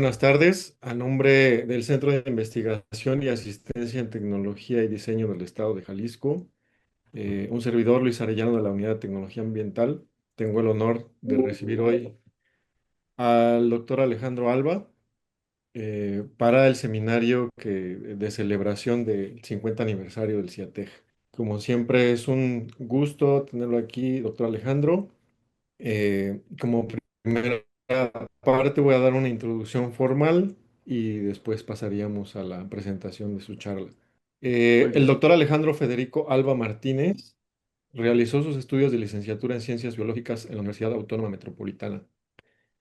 buenas tardes. A nombre del Centro de Investigación y Asistencia en Tecnología y Diseño del Estado de Jalisco, un servidor Luis Arellano de la Unidad de Tecnología Ambiental, tengo el honor de recibir hoy al doctor Alejandro Alba para el seminario de celebración del 50 aniversario del CIATEJ. Como siempre, es un gusto tenerlo aquí, doctor Alejandro. Como primera parte voy a dar una introducción formal y después pasaríamos a la presentación de su charla. Muy El bien. doctor Alejandro Federico Alba Martínez realizó sus estudios de licenciatura en Ciencias Biológicas en la Universidad Autónoma Metropolitana.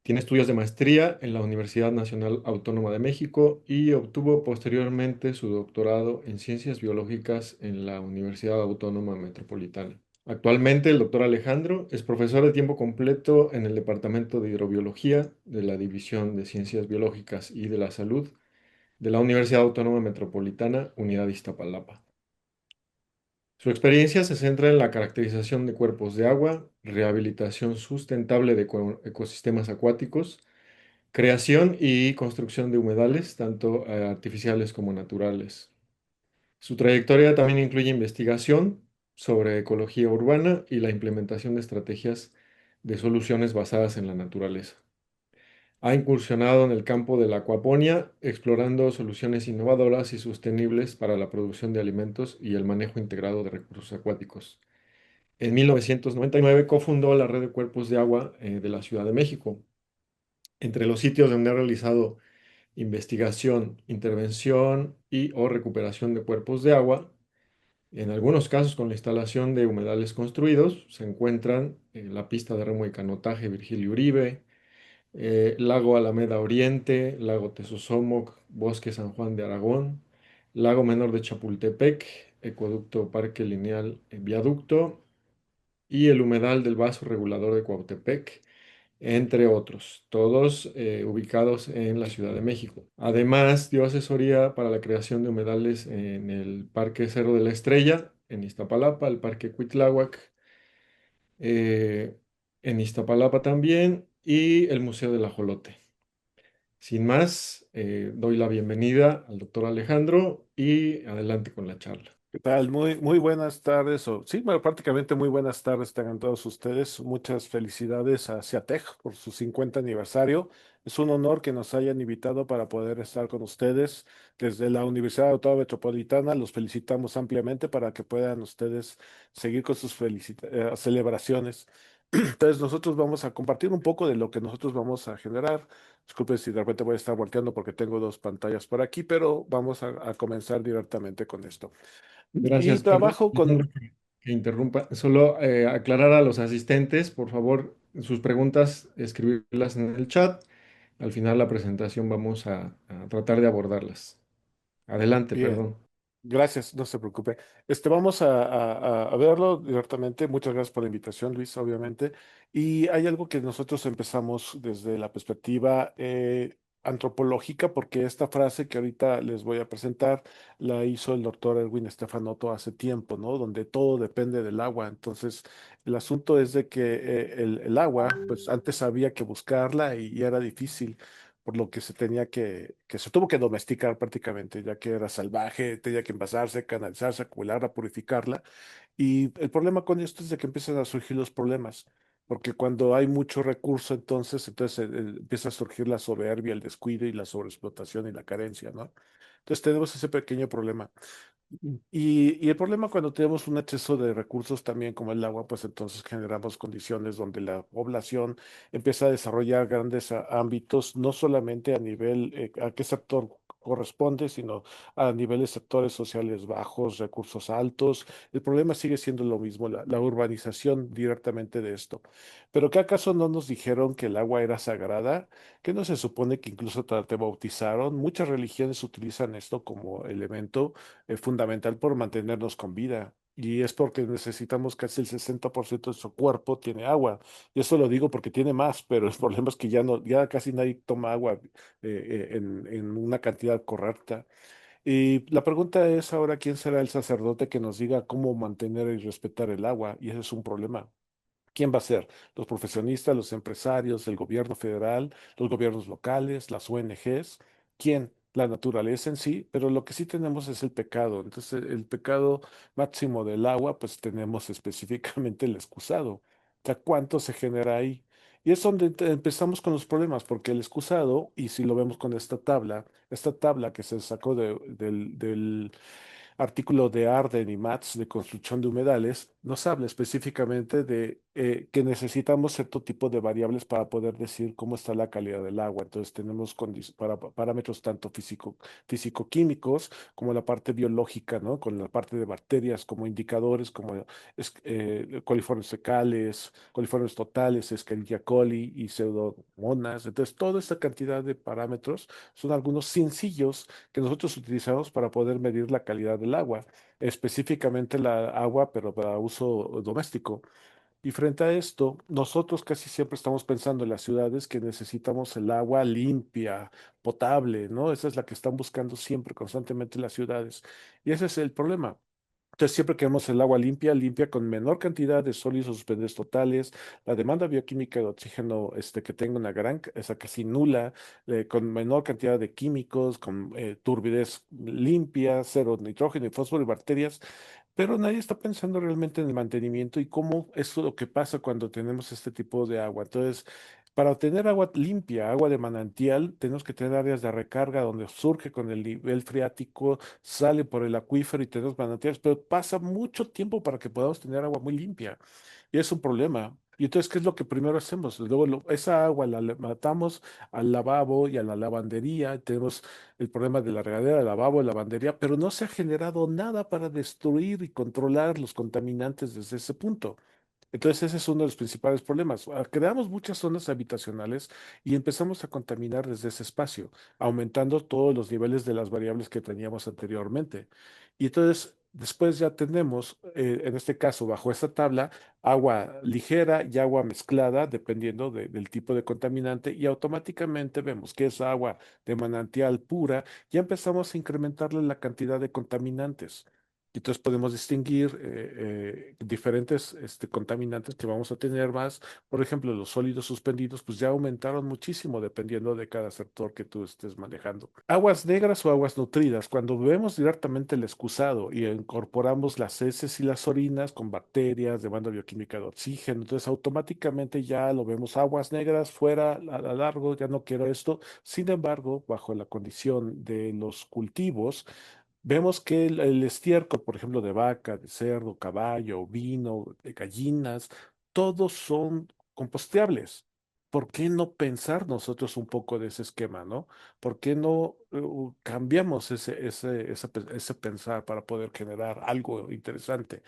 Tiene estudios de maestría en la Universidad Nacional Autónoma de México y obtuvo posteriormente su doctorado en Ciencias Biológicas en la Universidad Autónoma Metropolitana. Actualmente, el doctor Alejandro es profesor de tiempo completo en el Departamento de Hidrobiología de la División de Ciencias Biológicas y de la Salud de la Universidad Autónoma Metropolitana, Unidad Iztapalapa. Su experiencia se centra en la caracterización de cuerpos de agua, rehabilitación sustentable de ecosistemas acuáticos, creación y construcción de humedales, tanto artificiales como naturales. Su trayectoria también incluye investigación sobre ecología urbana y la implementación de estrategias de soluciones basadas en la naturaleza. Ha incursionado en el campo de la acuaponía, explorando soluciones innovadoras y sostenibles para la producción de alimentos y el manejo integrado de recursos acuáticos. En 1999 cofundó la Red de Cuerpos de Agua de la Ciudad de México. Entre los sitios donde ha realizado investigación, intervención y o recuperación de cuerpos de agua, en algunos casos con la instalación de humedales construidos, se encuentran la pista de remo y canotaje Virgilio Uribe, Lago Alameda Oriente, Lago Tesosomoc, Bosque San Juan de Aragón, Lago Menor de Chapultepec, Ecueducto Parque Lineal Viaducto y el humedal del Vaso Regulador de Cuautepec, entre otros, todos ubicados en la Ciudad de México. Además, dio asesoría para la creación de humedales en el Parque Cerro de la Estrella, en Iztapalapa, el Parque Cuitláhuac, eh, en Iztapalapa también, y el Museo del Ajolote. Sin más, doy la bienvenida al doctor Alejandro y adelante con la charla. ¿Qué tal? Muy buenas tardes, o sí, bueno, prácticamente muy buenas tardes tengan todos ustedes. Muchas felicidades a Ciatec por su 50 aniversario. Es un honor que nos hayan invitado para poder estar con ustedes. Desde la Universidad Autónoma Metropolitana los felicitamos ampliamente para que puedan ustedes seguir con sus celebraciones. Entonces, nosotros vamos a compartir un poco de lo que nosotros vamos a generar. Disculpen si de repente voy a estar volteando porque tengo dos pantallas por aquí, pero vamos a comenzar directamente con esto. Y Gracias, perdón, trabajo con, Alejandro, que interrumpa. Solo aclarar a los asistentes, por favor, sus preguntas, escribirlas en el chat. Al final de la presentación vamos a tratar de abordarlas. Adelante, bien, perdón. gracias, no se preocupe. Vamos a verlo directamente. Muchas gracias por la invitación, Luis, obviamente. Y hay algo que nosotros empezamos desde la perspectiva antropológica, porque esta frase que ahorita les voy a presentar la hizo el doctor Erwin Stefanotto hace tiempo, ¿no? Donde todo depende del agua. Entonces, el asunto es de que el agua, pues antes había que buscarla y era difícil, por lo que que se tuvo que domesticar prácticamente, ya que era salvaje, tenía que envasarse, canalizarse, acumularla, purificarla. Y el problema con esto es de que empiezan a surgir los problemas, porque cuando hay mucho recurso, entonces empieza a surgir la soberbia, el descuido y la sobreexplotación y la carencia, ¿no? Entonces tenemos ese pequeño problema. Y el problema cuando tenemos un exceso de recursos también como el agua, pues entonces generamos condiciones donde la población empieza a desarrollar grandes ámbitos, no solamente a nivel a qué sector corresponde, sino a niveles sectores sociales bajos, recursos altos. El problema sigue siendo lo mismo, la urbanización directamente de esto. Pero ¿qué acaso no nos dijeron que el agua era sagrada? ¿Que no se supone que incluso te bautizaron? Muchas religiones utilizan esto como elemento fundamental por mantenernos con vida. Y es porque necesitamos casi el 60% de su cuerpo tiene agua. Y eso lo digo porque tiene más, pero el problema es que ya no, ya casi nadie toma agua en una cantidad correcta. Y la pregunta es ahora, ¿quién será el sacerdote que nos diga cómo mantener y respetar el agua? Y ese es un problema. ¿Quién va a ser? Los profesionistas, los empresarios, el gobierno federal, los gobiernos locales, las ONGs. ¿Quién? La naturaleza en sí, pero lo que sí tenemos es el pecado. Entonces, el pecado máximo del agua, pues tenemos específicamente el excusado. O sea, ¿cuánto se genera ahí? Y es donde empezamos con los problemas, porque el excusado, y si lo vemos con esta tabla que se sacó del artículo de Arden y Matz de construcción de humedales, nos habla específicamente de que necesitamos cierto tipo de variables para poder decir cómo está la calidad del agua. Entonces tenemos parámetros tanto físico-químicos como la parte biológica, ¿no? Con la parte de bacterias como indicadores, como coliformes fecales, coliformes totales, Escherichia coli y pseudomonas. Entonces, toda esta cantidad de parámetros son algunos sencillos que nosotros utilizamos para poder medir la calidad del agua, específicamente la agua, pero para uso doméstico. Y frente a esto, nosotros casi siempre estamos pensando en las ciudades que necesitamos el agua limpia, potable, ¿no? Esa es la que están buscando siempre, constantemente las ciudades. Y ese es el problema. Entonces, siempre queremos el agua limpia, limpia con menor cantidad de sólidos suspendidos totales, la demanda bioquímica de oxígeno que tenga una esa casi nula, con menor cantidad de químicos, con turbidez limpia, cero nitrógeno y fósforo y bacterias, pero nadie está pensando realmente en el mantenimiento y cómo es lo que pasa cuando tenemos este tipo de agua. Entonces, para obtener agua limpia, agua de manantial, tenemos que tener áreas de recarga donde surge con el nivel freático, sale por el acuífero y tenemos manantiales, pero pasa mucho tiempo para que podamos tener agua muy limpia. Y es un problema. Y entonces, ¿qué es lo que primero hacemos? Luego, esa agua matamos al lavabo y a la lavandería. Tenemos el problema de la regadera, el lavabo, la lavandería, pero no se ha generado nada para destruir y controlar los contaminantes desde ese punto. Entonces ese es uno de los principales problemas. Creamos muchas zonas habitacionales y empezamos a contaminar desde ese espacio, aumentando todos los niveles de las variables que teníamos anteriormente. Y entonces después ya tenemos, en este caso, bajo esta tabla, agua ligera y agua mezclada, dependiendo del tipo de contaminante, y automáticamente vemos que esa agua de manantial pura, ya empezamos a incrementarle la cantidad de contaminantes. Y entonces podemos distinguir diferentes contaminantes que vamos a tener más. Por ejemplo, los sólidos suspendidos, pues ya aumentaron muchísimo dependiendo de cada sector que tú estés manejando. Aguas negras o aguas nutridas, cuando vemos directamente el excusado y incorporamos las heces y las orinas con bacterias, demanda bioquímica de oxígeno, entonces automáticamente ya lo vemos aguas negras fuera a largo, ya no quiero esto. Sin embargo, bajo la condición de los cultivos, vemos que el estiércol, por ejemplo, de vaca, de cerdo, caballo, vino, de gallinas, todos son composteables. ¿Por qué no pensar nosotros un poco de ese esquema, no? ¿Por qué no cambiamos ese pensar para poder generar algo interesante?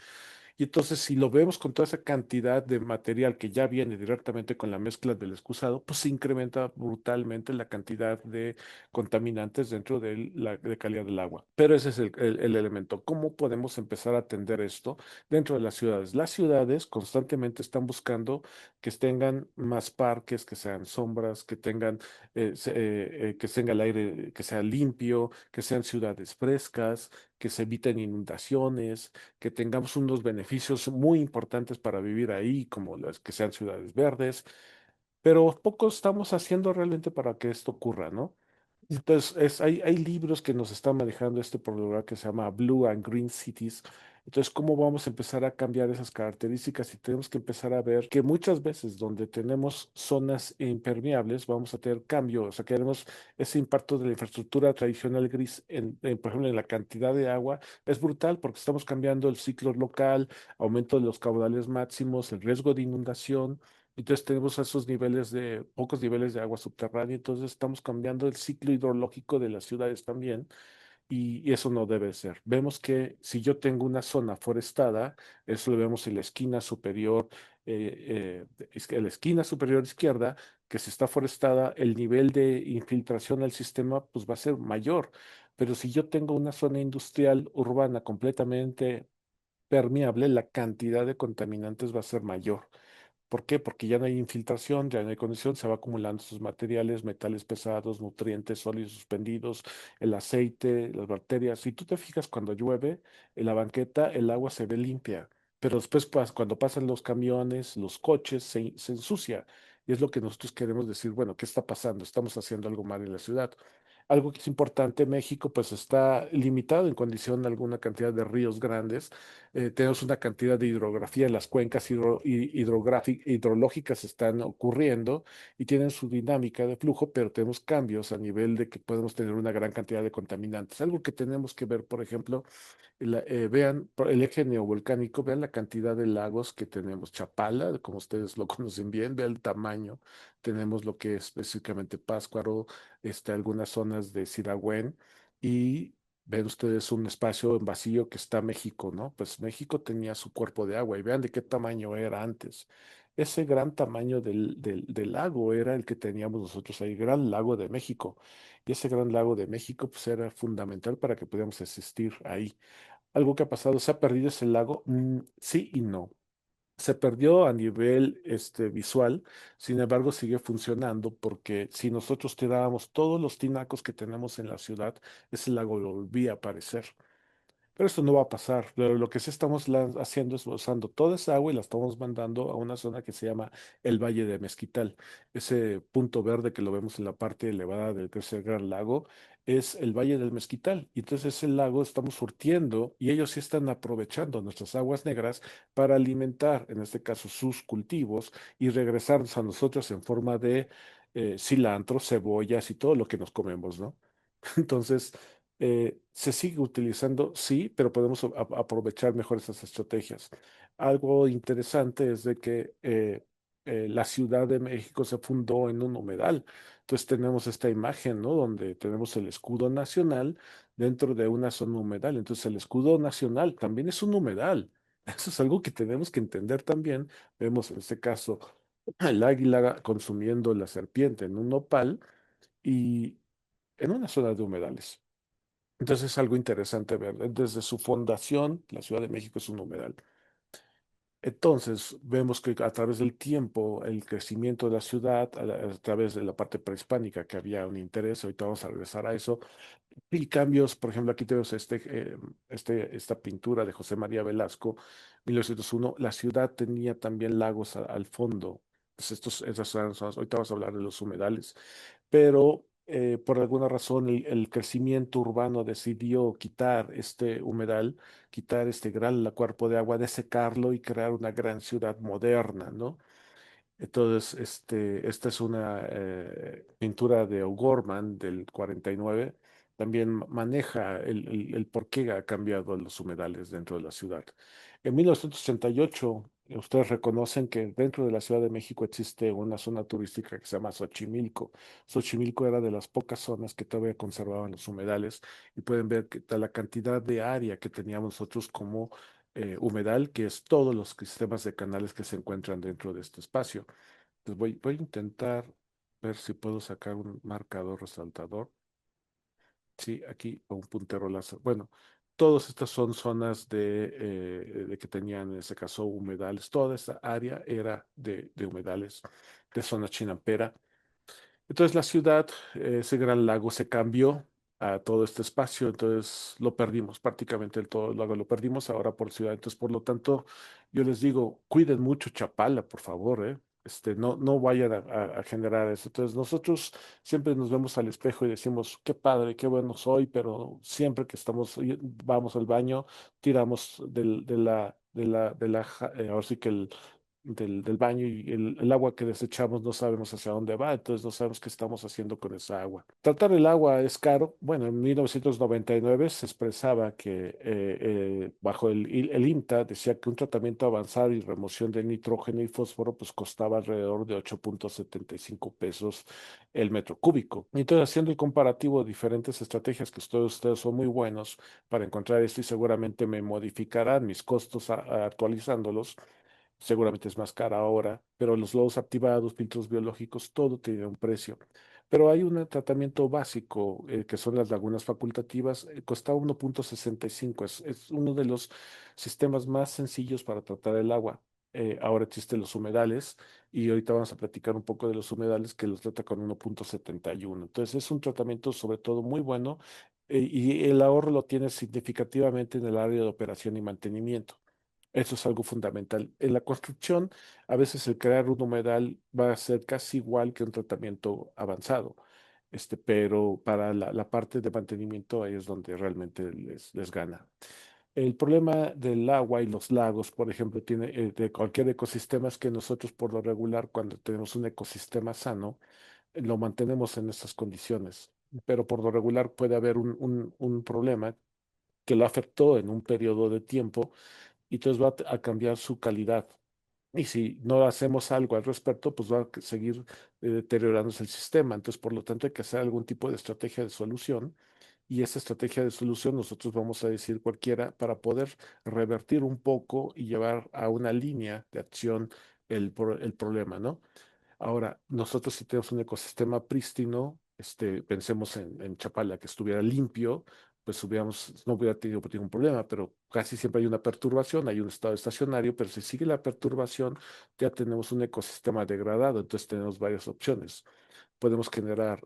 Y entonces, si lo vemos con toda esa cantidad de material que ya viene directamente con la mezcla del excusado, pues se incrementa brutalmente la cantidad de contaminantes dentro de la de calidad del agua. Pero ese es el elemento. ¿Cómo podemos empezar a atender esto dentro de las ciudades? Las ciudades constantemente están buscando que tengan más parques, que sean sombras, que tengan, que tenga el aire que sea limpio, que sean ciudades frescas, que se eviten inundaciones, que tengamos unos beneficios muy importantes para vivir ahí, como las que sean ciudades verdes, pero poco estamos haciendo realmente para que esto ocurra, ¿no? Entonces, hay libros que nos están manejando este programa que se llama Blue and Green Cities. Entonces, ¿cómo vamos a empezar a cambiar esas características? Y tenemos que empezar a ver que muchas veces donde tenemos zonas impermeables, vamos a tener cambio, o sea, que tenemos ese impacto de la infraestructura tradicional gris, por ejemplo, en la cantidad de agua, es brutal porque estamos cambiando el ciclo local, aumento de los caudales máximos, el riesgo de inundación. Entonces tenemos esos niveles pocos niveles de agua subterránea, entonces estamos cambiando el ciclo hidrológico de las ciudades también y eso no debe ser. Vemos que si yo tengo una zona forestada, eso lo vemos en la esquina superior, en la esquina superior izquierda, que si está forestada, el nivel de infiltración al sistema pues va a ser mayor. Pero si yo tengo una zona industrial urbana completamente permeable, la cantidad de contaminantes va a ser mayor. ¿Por qué? Porque ya no hay infiltración, ya no hay condición, se va acumulando sus materiales, metales pesados, nutrientes sólidos suspendidos, el aceite, las bacterias. Si tú te fijas cuando llueve en la banqueta, el agua se ve limpia. pero después cuando pasan los camiones, los coches, se ensucia. Y es lo que nosotros queremos decir, bueno, ¿qué está pasando? Estamos haciendo algo mal en la ciudad. Algo que es importante, México pues está limitado en condición a alguna cantidad de ríos grandes. Tenemos una cantidad de hidrografía, las cuencas hidrológicas están ocurriendo y tienen su dinámica de flujo, pero tenemos cambios a nivel de que podemos tener una gran cantidad de contaminantes. Algo que tenemos que ver, por ejemplo, vean por el eje neovolcánico, vean la cantidad de lagos que tenemos. Chapala, como ustedes lo conocen bien, vean el tamaño. Tenemos lo que es específicamente Pátzcuaro, algunas zonas de Siragüen y ven ustedes un espacio en vacío que está México, ¿no? Pues México tenía su cuerpo de agua y vean de qué tamaño era antes. Ese gran tamaño del lago era el que teníamos nosotros ahí, Gran Lago de México. Y ese Gran Lago de México pues era fundamental para que pudiéramos existir ahí. Algo que ha pasado, ¿se ha perdido ese lago? Sí y no. Se perdió a nivel visual, sin embargo sigue funcionando porque si nosotros tirábamos todos los tinacos que tenemos en la ciudad, ese lago volvía a aparecer. Pero esto no va a pasar. Lo que sí estamos haciendo es usando toda esa agua y la estamos mandando a una zona que se llama el Valle de Mezquital. Ese punto verde que lo vemos en la parte elevada del tercer gran lago es el Valle del Mezquital. Y entonces ese lago estamos surtiendo y ellos sí están aprovechando nuestras aguas negras para alimentar, en este caso, sus cultivos y regresarnos a nosotros en forma de cilantro, cebollas y todo lo que nos comemos, ¿no? Entonces, se sigue utilizando, sí, pero podemos aprovechar mejor esas estrategias. Algo interesante es de que la Ciudad de México se fundó en un humedal. Entonces tenemos esta imagen, ¿no? Donde tenemos el escudo nacional dentro de una zona humedal. Entonces el escudo nacional también es un humedal. Eso es algo que tenemos que entender también. Vemos en este caso el águila consumiendo la serpiente en un nopal y en una zona de humedales. Entonces es algo interesante ver. Desde su fundación, la Ciudad de México es un humedal. Entonces vemos que a través del tiempo, el crecimiento de la ciudad, a través de la parte prehispánica, que había un interés, ahorita vamos a regresar a eso, y cambios, por ejemplo, aquí tenemos esta pintura de José María Velasco, 1901. La ciudad tenía también lagos al fondo. Pues esas eran zonas, ahorita vamos a hablar de los humedales, pero por alguna razón el crecimiento urbano decidió quitar este humedal, quitar este gran cuerpo de agua, desecarlo y crear una gran ciudad moderna, ¿no? Entonces, esta es una pintura de O'Gorman del 49. También maneja el por qué ha cambiado los humedales dentro de la ciudad. En 1988, ustedes reconocen que dentro de la Ciudad de México existe una zona turística que se llama Xochimilco. Xochimilco era de las pocas zonas que todavía conservaban los humedales y pueden ver que la cantidad de área que teníamos nosotros como humedal, que es todos los sistemas de canales que se encuentran dentro de este espacio. Entonces voy a intentar ver si puedo sacar un marcador resaltador. Sí, aquí, o un puntero láser. Bueno, todas estas son zonas de que tenían, en este caso, humedales. Toda esta área era de humedales, de zona chinampera. Entonces la ciudad, ese gran lago se cambió a todo este espacio, entonces lo perdimos, prácticamente el todo el lago lo perdimos ahora por ciudad. Entonces, por lo tanto, yo les digo, cuiden mucho Chapala, por favor, ¿eh? No vayan a generar eso. Entonces, nosotros siempre nos vemos al espejo y decimos, qué padre, qué bueno soy, pero siempre que vamos al baño, tiramos ahora sí que del baño y el agua que desechamos no sabemos hacia dónde va, entonces no sabemos qué estamos haciendo con esa agua. Tratar el agua es caro. Bueno, en 1999 se expresaba que bajo el INTA decía que un tratamiento avanzado y remoción de nitrógeno y fósforo pues costaba alrededor de 8.75 pesos el metro cúbico. Y entonces haciendo el comparativo de diferentes estrategias que ustedes son muy buenos para encontrar esto y seguramente me modificarán mis costos actualizándolos. Seguramente es más cara ahora, pero los lodos activados, filtros biológicos, todo tiene un precio. Pero hay un tratamiento básico, que son las lagunas facultativas, cuesta 1.65, es uno de los sistemas más sencillos para tratar el agua. Ahora existen los humedales y ahorita vamos a platicar un poco de los humedales que los trata con 1.71. Entonces es un tratamiento sobre todo muy bueno, y el ahorro lo tiene significativamente en el área de operación y mantenimiento. Eso es algo fundamental. En la construcción, a veces el crear un humedal va a ser casi igual que un tratamiento avanzado. Pero para la parte de mantenimiento ahí es donde realmente les gana. El problema del agua y los lagos, por ejemplo, tiene de cualquier ecosistema es que nosotros por lo regular, cuando tenemos un ecosistema sano, lo mantenemos en estas condiciones. Pero por lo regular puede haber un problema que lo afectó en un periodo de tiempo y entonces va a cambiar su calidad. Y si no hacemos algo al respecto, pues va a seguir deteriorándose el sistema. Entonces, por lo tanto, hay que hacer algún tipo de estrategia de solución. Y esa estrategia de solución nosotros vamos a decir cualquiera para poder revertir un poco y llevar a una línea de acción el problema, ¿no? Ahora, nosotros si tenemos un ecosistema prístino, pensemos en Chapala, que estuviera limpio, pues no hubiera tenido ningún problema, pero casi siempre hay una perturbación, hay un estado estacionario, pero si sigue la perturbación, ya tenemos un ecosistema degradado, entonces tenemos varias opciones. Podemos generar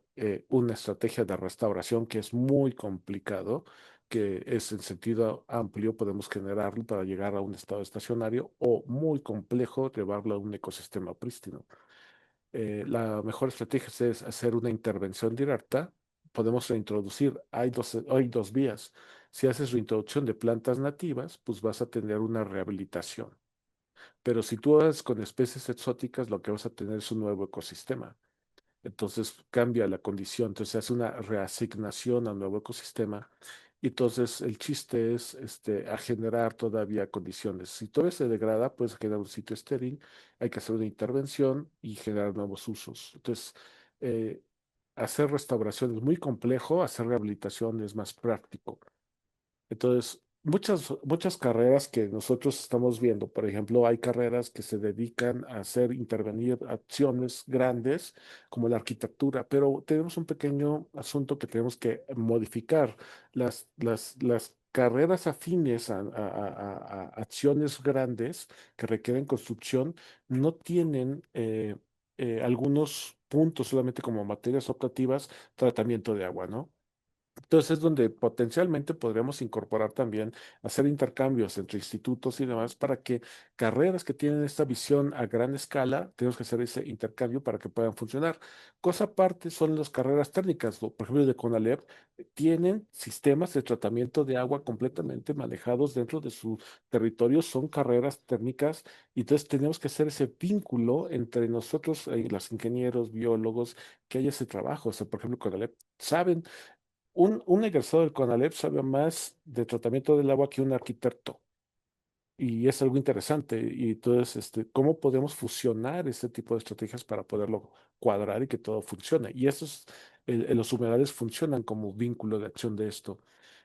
una estrategia de restauración que es muy complicado, que es en sentido amplio, podemos generarlo para llegar a un estado estacionario o muy complejo llevarlo a un ecosistema prístino. La mejor estrategia es hacer una intervención directa. Podemos reintroducir, hay dos vías. Si haces reintroducción de plantas nativas, pues vas a tener una rehabilitación. Pero si tú haces con especies exóticas, lo que vas a tener es un nuevo ecosistema. Entonces cambia la condición, entonces se hace una reasignación al nuevo ecosistema. Y entonces el chiste es a generar todavía condiciones. Si todavía se degrada, puedes generar un sitio estéril, hay que hacer una intervención y generar nuevos usos. Entonces, eh, hacer restauración es muy complejo, hacer rehabilitación es más práctico. Entonces, muchas carreras que nosotros estamos viendo, por ejemplo, hay carreras que se dedican a hacer intervenir acciones grandes como la arquitectura, pero tenemos un pequeño asunto que tenemos que modificar. Las carreras afines a acciones grandes que requieren construcción no tienen algunos puntos solamente como materias optativas, tratamiento de agua, ¿no? Entonces es donde potencialmente podríamos incorporar también, hacer intercambios entre institutos y demás para que carreras que tienen esta visión a gran escala, tenemos que hacer ese intercambio para que puedan funcionar. Cosa aparte son las carreras técnicas, por ejemplo, de CONALEP, tienen sistemas de tratamiento de agua completamente manejados dentro de su territorio, son carreras técnicas, y entonces tenemos que hacer ese vínculo entre nosotros, los ingenieros, biólogos, que haya ese trabajo. O sea, por ejemplo, CONALEP saben un egresado del CONALEP sabe más de tratamiento del agua que un arquitecto. Y es algo interesante. Y entonces, ¿cómo podemos fusionar este tipo de estrategias para poderlo cuadrar y que todo funcione? Y los humedales funcionan como vínculo de acción de esto.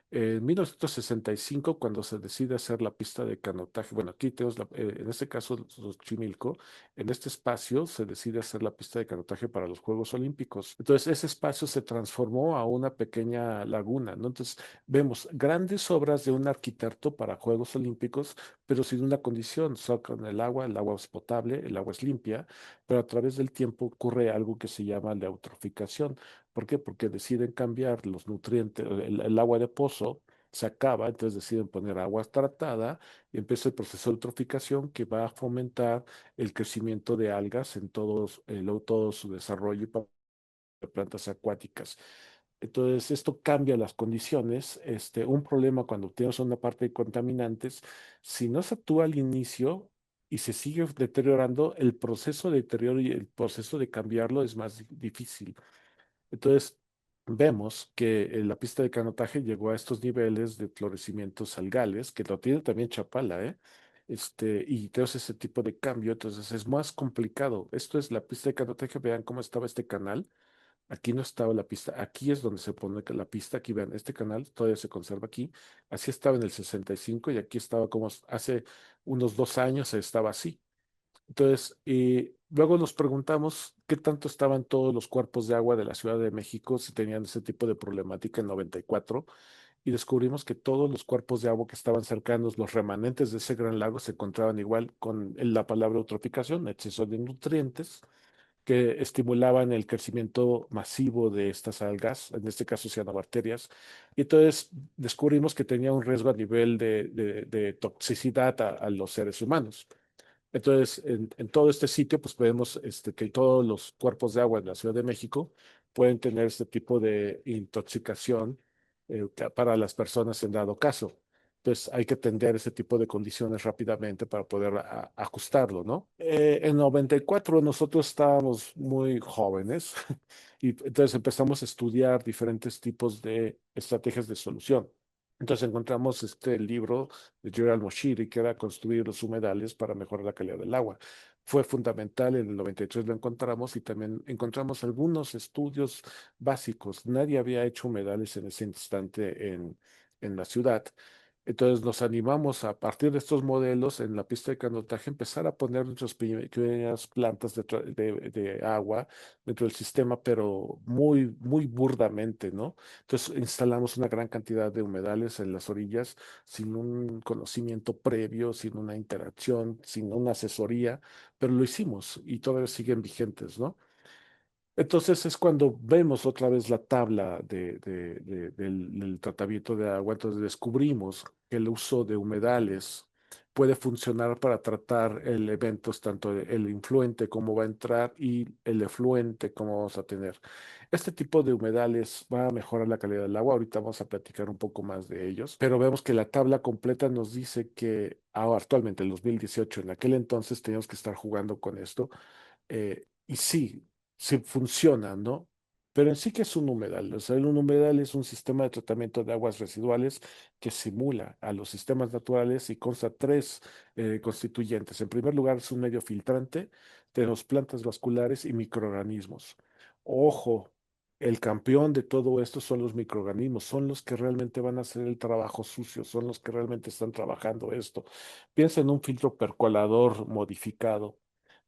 En 1965, cuando se decide hacer la pista de canotaje, bueno, aquí tenemos, en este caso, Xochimilco, en este espacio se decide hacer la pista de canotaje para los Juegos Olímpicos. Entonces, ese espacio se transformó a una pequeña laguna, ¿no? Entonces, vemos grandes obras de un arquitecto para Juegos Olímpicos, pero sin una condición, sacan el agua es potable, el agua es limpia, pero a través del tiempo ocurre algo que se llama la eutroficación. ¿Por qué? Porque deciden cambiar los nutrientes, el agua de pozo se acaba, entonces deciden poner agua tratada y empieza el proceso de eutroficación que va a fomentar el crecimiento de algas en todo su desarrollo y de plantas acuáticas. Entonces, esto cambia las condiciones. Un problema cuando tienes una parte de contaminantes, si no se actúa al inicio y se sigue deteriorando, el proceso de deterioro y el proceso de cambiarlo es más difícil. Entonces, vemos que la pista de canotaje llegó a estos niveles de florecimientos algales, que lo tiene también Chapala, ¿eh? Y tenemos ese tipo de cambio, entonces es más complicado. Esto es la pista de canotaje, vean cómo estaba este canal. Aquí no estaba la pista, aquí es donde se pone la pista, aquí vean, este canal todavía se conserva aquí. Así estaba en el 65 y aquí estaba como hace unos 2 años estaba así. Entonces, luego nos preguntamos qué tanto estaban todos los cuerpos de agua de la Ciudad de México si tenían ese tipo de problemática en 94 y descubrimos que todos los cuerpos de agua que estaban cercanos, los remanentes de ese gran lago, se encontraban igual con la palabra eutroficación, exceso de nutrientes, que estimulaban el crecimiento masivo de estas algas, en este caso cianobacterias, y entonces descubrimos que tenía un riesgo a nivel de toxicidad a los seres humanos. Entonces, en todo este sitio, pues vemos que todos los cuerpos de agua en la Ciudad de México pueden tener este tipo de intoxicación para las personas en dado caso. Entonces, hay que atender ese tipo de condiciones rápidamente para poder ajustarlo, ¿no? En 94 nosotros estábamos muy jóvenes y entonces empezamos a estudiar diferentes tipos de estrategias de solución. Entonces encontramos este libro de Gerald Moshiri, que era construir los humedales para mejorar la calidad del agua. Fue fundamental, en el 93 lo encontramos y también encontramos algunos estudios básicos. Nadie había hecho humedales en ese instante en la ciudad. Entonces nos animamos a partir de estos modelos en la pista de canotaje empezar a poner nuestras pequeñas plantas de agua dentro del sistema, pero muy, muy burdamente, ¿no? Entonces instalamos una gran cantidad de humedales en las orillas sin un conocimiento previo, sin una interacción, sin una asesoría, pero lo hicimos y todavía siguen vigentes, ¿no? Entonces es cuando vemos otra vez la tabla del tratamiento de agua, entonces descubrimos que el uso de humedales puede funcionar para tratar eventos, tanto el influente cómo va a entrar y el efluente cómo vamos a tener. Este tipo de humedales va a mejorar la calidad del agua, ahorita vamos a platicar un poco más de ellos, pero vemos que la tabla completa nos dice que actualmente, en 2018, en aquel entonces teníamos que estar jugando con esto y sí, sí funciona, ¿no? Pero en sí que es un humedal. O sea, un humedal es un sistema de tratamiento de aguas residuales que simula a los sistemas naturales y consta tres constituyentes. En primer lugar, es un medio filtrante, tenemos plantas vasculares y microorganismos. Ojo, el campeón de todo esto son los microorganismos, son los que realmente van a hacer el trabajo sucio, son los que realmente están trabajando esto. Piensa en un filtro percolador modificado.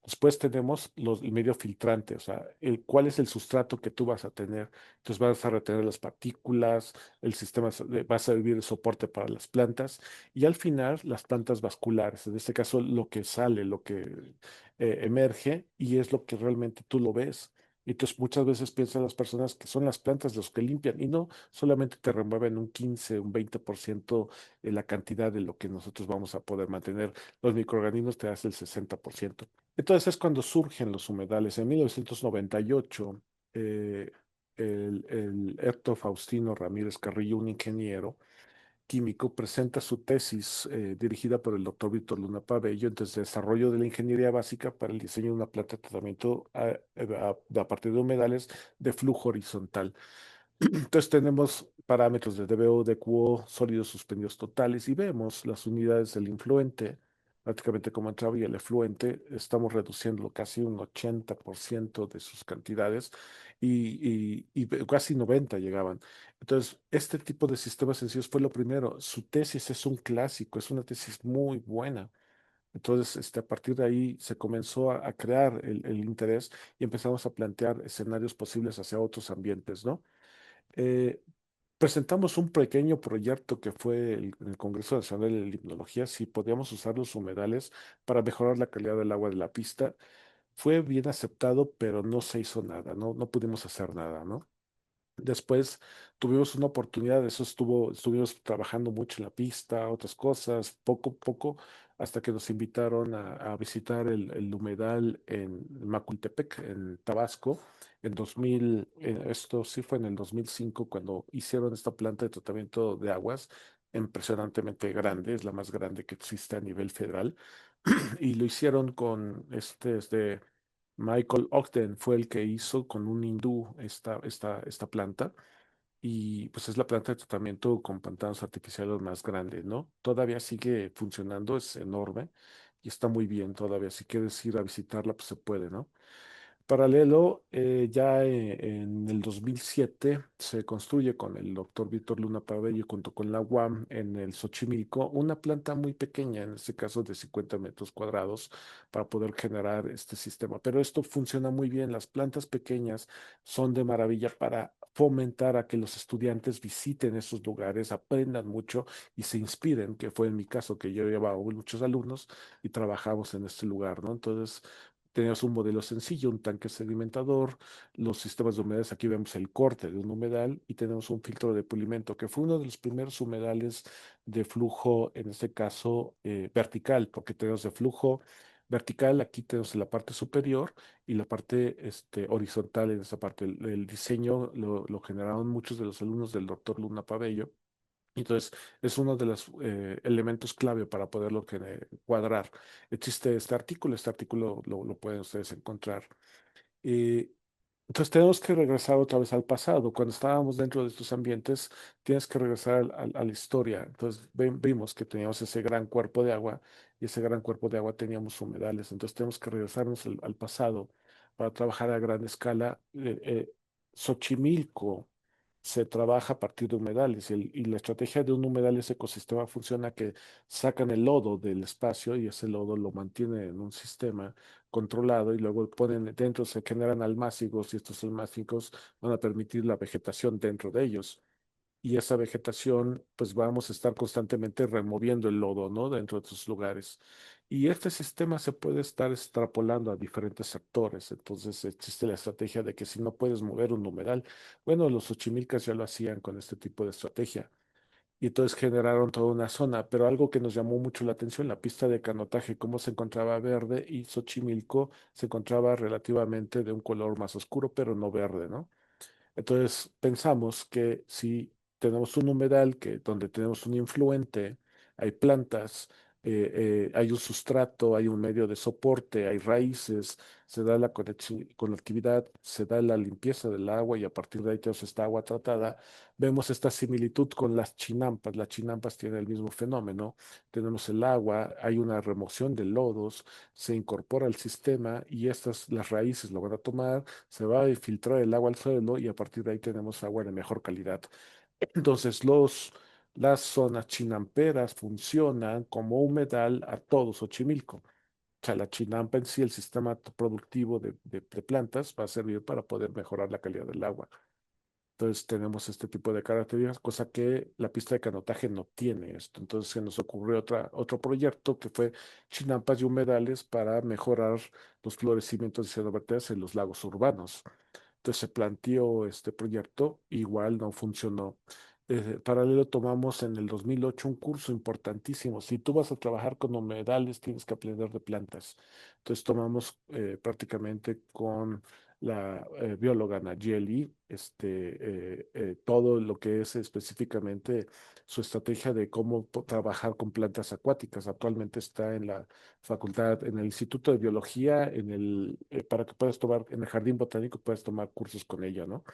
Después tenemos el medio filtrante, o sea, cuál es el sustrato que tú vas a tener. Entonces vas a retener las partículas, el sistema, vas a vivir el soporte para las plantas y al final las plantas vasculares, en este caso lo que sale, lo que emerge y es lo que realmente tú lo ves. Y entonces muchas veces piensan las personas que son las plantas los que limpian y no, solamente te remueven un 15, un 20% la cantidad de lo que nosotros vamos a poder mantener. Los microorganismos te hacen el 60%. Entonces es cuando surgen los humedales. En 1998, eh, el Héctor Faustino Ramírez Carrillo, un ingeniero químico, presenta su tesis dirigida por el doctor Víctor Luna Pabello, entonces desarrollo de la ingeniería básica para el diseño de una planta de tratamiento a partir de humedales de flujo horizontal. Entonces tenemos parámetros de DBO, DQO, sólidos suspendidos totales y vemos las unidades del influente, prácticamente como entraba y el efluente, estamos reduciendo casi un 80% de sus cantidades y casi 90 llegaban. Entonces, este tipo de sistemas sencillos fue lo primero. Su tesis es un clásico, es una tesis muy buena. Entonces, a partir de ahí se comenzó a crear el interés y empezamos a plantear escenarios posibles hacia otros ambientes, ¿no? Eh, Presentamos un pequeño proyecto que fue el Congreso Nacional de Limnología, si podíamos usar los humedales para mejorar la calidad del agua de la pista. Fue bien aceptado, pero no se hizo nada, no pudimos hacer nada, ¿no? Después tuvimos una oportunidad, estuvimos trabajando mucho en la pista, otras cosas, poco a poco, hasta que nos invitaron a visitar el humedal en Macultepec, en Tabasco, en 2000, esto sí fue en el 2005, cuando hicieron esta planta de tratamiento de aguas, impresionantemente grande, es la más grande que existe a nivel federal, y lo hicieron con Michael Ogden fue el que hizo con un hindú esta planta y pues es la planta de tratamiento con pantanos artificiales más grande, ¿no? Todavía sigue funcionando, es enorme y está muy bien todavía. Si quieres ir a visitarla, pues se puede, ¿no? Paralelo, ya en el 2007 se construye con el doctor Víctor Luna Pabello junto con la UAM en el Xochimilco una planta muy pequeña, en este caso de 50 metros cuadrados, para poder generar este sistema. Pero esto funciona muy bien. Las plantas pequeñas son de maravilla para fomentar a que los estudiantes visiten esos lugares, aprendan mucho y se inspiren, que fue en mi caso, que yo llevaba muchos alumnos y trabajamos en este lugar, ¿no? Entonces, Teníamos un modelo sencillo, un tanque sedimentador, los sistemas de humedales, aquí vemos el corte de un humedal y tenemos un filtro de pulimento, que fue uno de los primeros humedales de flujo, en este caso vertical, porque tenemos de flujo vertical, aquí tenemos la parte superior y la parte horizontal en esta parte. El diseño lo generaron muchos de los alumnos del doctor Luna Pabello. Entonces, es uno de los elementos clave para poderlo cuadrar. Existe este artículo lo pueden ustedes encontrar. Eh, entonces, tenemos que regresar otra vez al pasado. Cuando estábamos dentro de estos ambientes, tienes que regresar a la historia. Entonces, vimos que teníamos ese gran cuerpo de agua y ese gran cuerpo de agua teníamos humedales. Entonces, tenemos que regresarnos al pasado para trabajar a gran escala. Xochimilco se trabaja a partir de humedales y la estrategia de un humedal, ese ecosistema funciona que sacan el lodo del espacio y ese lodo lo mantiene en un sistema controlado y luego ponen dentro, se generan almácigos y estos almácigos van a permitir la vegetación dentro de ellos. Y esa vegetación, pues vamos a estar constantemente removiendo el lodo, ¿no? Dentro de esos lugares. Y este sistema se puede estar extrapolando a diferentes sectores. Entonces existe la estrategia de que si no puedes mover un numeral, bueno, los Xochimilcas ya lo hacían con este tipo de estrategia. Y entonces generaron toda una zona, pero algo que nos llamó mucho la atención, la pista de canotaje, cómo se encontraba verde y Xochimilco se encontraba relativamente de un color más oscuro, pero no verde, ¿no? Entonces pensamos que si tenemos un humedal donde tenemos un influente, hay plantas, hay un sustrato, hay un medio de soporte, hay raíces, se da la conectividad, se da la limpieza del agua y a partir de ahí tenemos esta agua tratada. Vemos esta similitud con las chinampas. Las chinampas tienen el mismo fenómeno. Tenemos el agua, hay una remoción de lodos, se incorpora al sistema y las raíces lo van a tomar, se va a filtrar el agua al suelo y a partir de ahí tenemos agua de mejor calidad. Entonces, las zonas chinamperas funcionan como humedal a todo Xochimilco. O sea, la chinampa en sí, el sistema productivo de plantas, va a servir para poder mejorar la calidad del agua. Entonces tenemos este tipo de características, cosa que la pista de canotaje no tiene esto. Entonces se nos ocurrió otro proyecto que fue chinampas y humedales para mejorar los florecimientos de cianobateas en los lagos urbanos. Entonces se planteó este proyecto, igual no funcionó. Paralelo tomamos en el 2008 un curso importantísimo. Si tú vas a trabajar con humedales, tienes que aprender de plantas. Entonces tomamos prácticamente con la bióloga Nayeli, todo lo que es específicamente su estrategia de cómo trabajar con plantas acuáticas. Actualmente está en la facultad, en el Instituto de Biología, para que puedas tomar, en el Jardín Botánico puedes tomar cursos con ella, ¿no?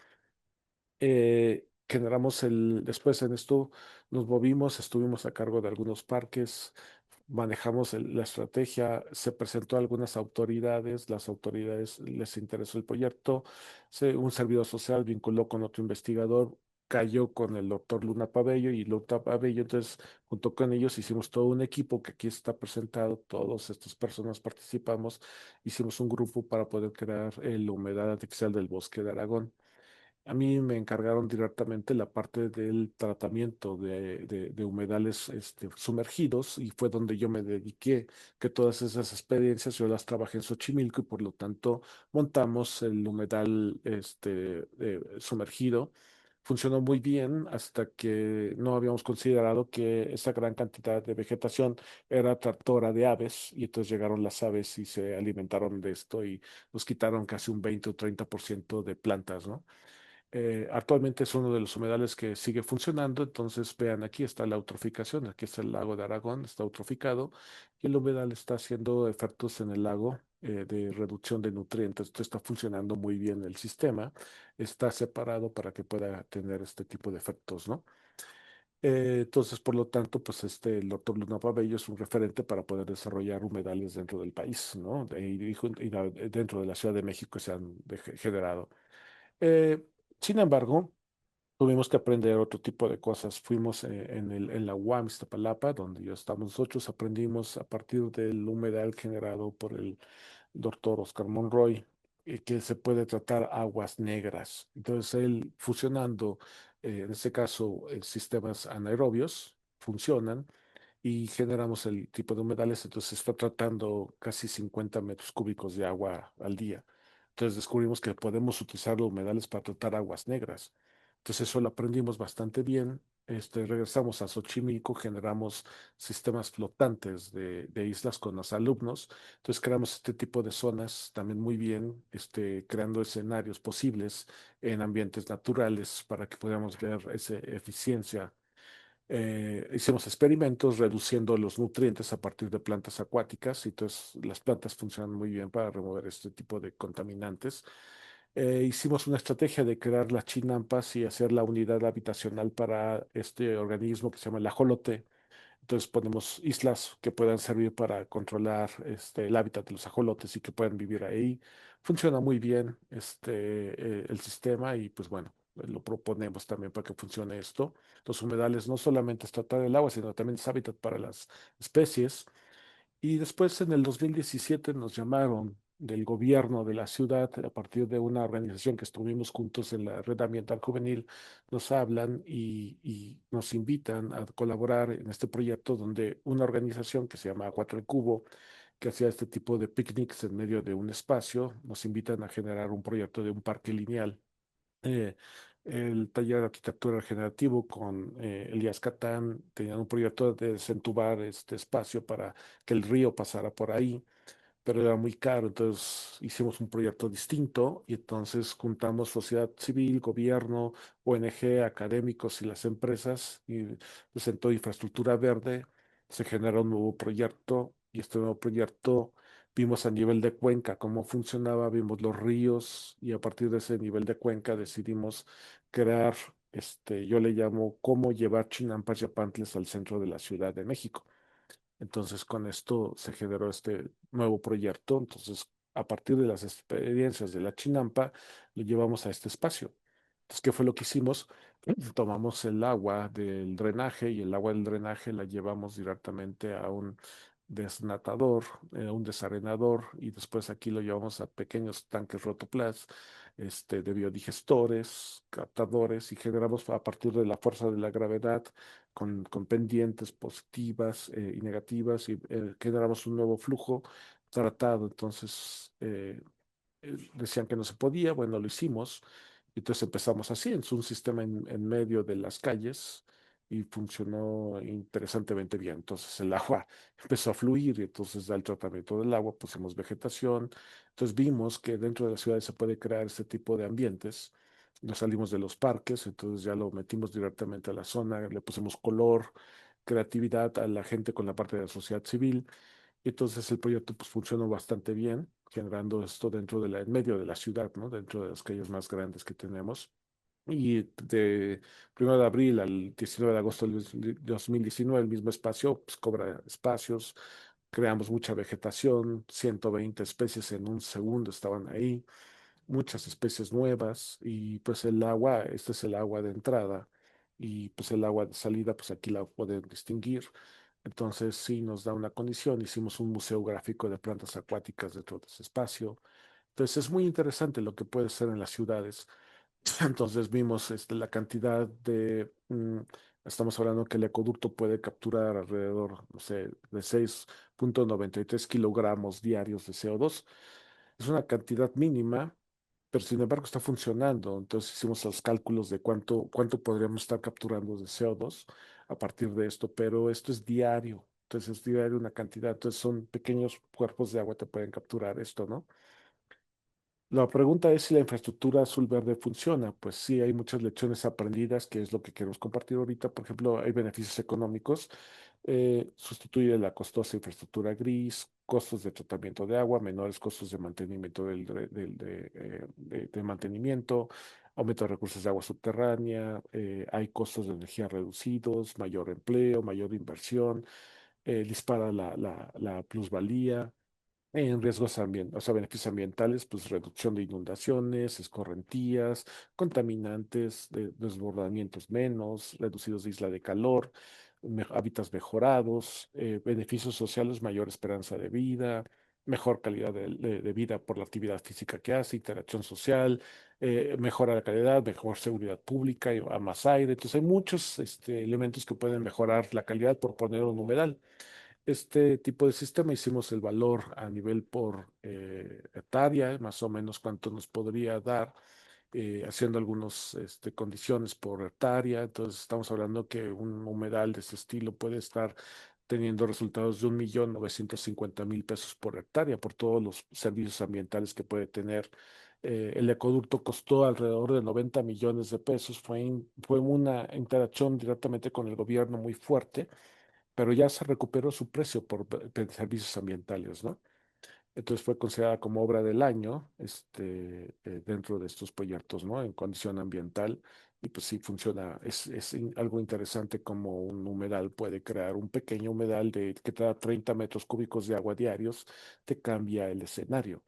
Después en esto nos movimos, estuvimos a cargo de algunos parques, manejamos la estrategia, se presentó a algunas autoridades, las autoridades les interesó el proyecto, un servidor social vinculó con otro investigador, cayó con el doctor Luna Pabello y Luna Pabello, entonces junto con ellos hicimos todo un equipo que aquí está presentado, todas estas personas participamos, hicimos un grupo para poder crear la humedad artificial del bosque de Aragón. A mí me encargaron directamente la parte del tratamiento de humedales sumergidos y fue donde yo me dediqué, que todas esas experiencias yo las trabajé en Xochimilco y por lo tanto montamos el humedal sumergido. Funcionó muy bien hasta que no habíamos considerado que esa gran cantidad de vegetación era tractora de aves y entonces llegaron las aves y se alimentaron de esto y nos quitaron casi un 20 o 30% de plantas, ¿no? Actualmente es uno de los humedales que sigue funcionando, entonces vean, aquí está la eutroficación, aquí está el lago de Aragón, está eutroficado y el humedal está haciendo efectos en el lago de reducción de nutrientes, entonces está funcionando muy bien el sistema, está separado para que pueda tener este tipo de efectos, ¿no? Entonces, por lo tanto, pues el doctor Luna Pabello es un referente para poder desarrollar humedales dentro del país, ¿no? Dentro de la Ciudad de México se han generado. Eh, Sin embargo, tuvimos que aprender otro tipo de cosas. Fuimos en la UAM Iztapalapa, donde ya estamos nosotros, aprendimos a partir del humedal generado por el doctor Oscar Monroy, que se puede tratar aguas negras. Entonces, él fusionando, en este caso, sistemas anaerobios, funcionan y generamos el tipo de humedales, entonces se está tratando casi 50 metros cúbicos de agua al día. Entonces descubrimos que podemos utilizar los humedales para tratar aguas negras. Entonces eso lo aprendimos bastante bien. Regresamos a Xochimilco, generamos sistemas flotantes de islas con los alumnos. Entonces creamos este tipo de zonas también muy bien, creando escenarios posibles en ambientes naturales para que podamos ver esa eficiencia. Hicimos experimentos reduciendo los nutrientes a partir de plantas acuáticas y entonces las plantas funcionan muy bien para remover este tipo de contaminantes. Hicimos una estrategia de crear las chinampas y hacer la unidad habitacional para este organismo que se llama el ajolote. Entonces ponemos islas que puedan servir para controlar el hábitat de los ajolotes y que puedan vivir ahí. Funciona muy bien el sistema y pues bueno, lo proponemos también para que funcione esto. Los humedales no solamente es tratar el agua, sino también es hábitat para las especies. Y después en el 2017 nos llamaron del gobierno de la ciudad, a partir de una organización que estuvimos juntos en la Red Ambiental Juvenil, nos hablan y nos invitan a colaborar en este proyecto donde una organización que se llama Cuatro el Cubo, que hacía este tipo de picnics en medio de un espacio, nos invitan a generar un proyecto de un parque lineal. eh, el taller de arquitectura regenerativo con Elías Catán tenían un proyecto de desentubar este espacio para que el río pasara por ahí, pero era muy caro, entonces hicimos un proyecto distinto y entonces juntamos sociedad civil, gobierno, ONG, académicos y las empresas y presentó infraestructura verde, se generó un nuevo proyecto y este nuevo proyecto vimos a nivel de cuenca cómo funcionaba, vimos los ríos y a partir de ese nivel de cuenca decidimos crear, yo le llamo cómo llevar Chinampas y Apantles al centro de la Ciudad de México. Entonces, con esto se generó este nuevo proyecto. Entonces, a partir de las experiencias de la Chinampa, lo llevamos a este espacio. Entonces, ¿qué fue lo que hicimos? Tomamos el agua del drenaje y el agua del drenaje la llevamos directamente a un desnatador, un desarenador, y después aquí lo llevamos a pequeños tanques rotoplas, de biodigestores, captadores, y generamos a partir de la fuerza de la gravedad con pendientes positivas y negativas y generamos un nuevo flujo tratado. Entonces, decían que no se podía, bueno, lo hicimos. Entonces empezamos así, es un sistema en medio de las calles y funcionó interesantemente bien. Entonces el agua empezó a fluir y entonces al tratamiento del agua pusimos vegetación. Entonces vimos que dentro de las ciudades se puede crear este tipo de ambientes. Nos salimos de los parques, entonces ya lo metimos directamente a la zona, le pusimos color, creatividad a la gente con la parte de la sociedad civil. Entonces el proyecto pues funcionó bastante bien, generando esto dentro en medio de la ciudad, ¿no? Dentro de las calles más grandes que tenemos. Y de 1 de abril al 19 de agosto del 2019, el mismo espacio pues, cobra espacios, creamos mucha vegetación, 120 especies en un segundo estaban ahí, muchas especies nuevas y pues el agua, este es el agua de entrada y pues el agua de salida, pues aquí la pueden distinguir. Entonces sí nos da una condición, hicimos un museo gráfico de plantas acuáticas dentro de ese espacio. Entonces es muy interesante lo que puede ser en las ciudades. Entonces vimos la cantidad estamos hablando que el ecoducto puede capturar alrededor, no sé, de 6,93 kilogramos diarios de CO2. Es una cantidad mínima, pero sin embargo está funcionando. Entonces hicimos los cálculos de cuánto podríamos estar capturando de CO2 a partir de esto, pero esto es diario. Entonces es diario una cantidad. Entonces son pequeños cuerpos de agua que pueden capturar esto, ¿no? La pregunta es si la infraestructura azul-verde funciona. Pues sí, hay muchas lecciones aprendidas, que es lo que queremos compartir ahorita. Por ejemplo, hay beneficios económicos. Sustituye la costosa infraestructura gris, costos de tratamiento de agua, menores costos de mantenimiento de mantenimiento, aumento de recursos de agua subterránea, hay costos de energía reducidos, mayor empleo, mayor inversión, dispara la plusvalía. En riesgos o sea, beneficios ambientales, pues reducción de inundaciones, escorrentías, contaminantes, desbordamientos menos, reducidos de isla de calor, hábitats mejorados, beneficios sociales, mayor esperanza de vida, mejor calidad de vida por la actividad física que hace, interacción social, mejora la calidad, mejor seguridad pública, y a más aire. Entonces hay muchos elementos que pueden mejorar la calidad por poner un numeral. Este tipo de sistema hicimos el valor a nivel por hectárea, más o menos cuánto nos podría dar, haciendo algunas condiciones por hectárea. Entonces estamos hablando que un humedal de ese estilo puede estar teniendo resultados de 1.950.000 pesos por hectárea por todos los servicios ambientales que puede tener. El ecoducto costó alrededor de 90 millones de pesos. Fue una interacción directamente con el gobierno muy fuerte, pero ya se recuperó su precio por servicios ambientales, ¿no? Entonces fue considerada como obra del año, dentro de estos proyectos, ¿no? En condición ambiental. Y pues sí funciona, algo interesante como un humedal puede crear un pequeño humedal que te da 30 metros cúbicos de agua diarios, te cambia el escenario.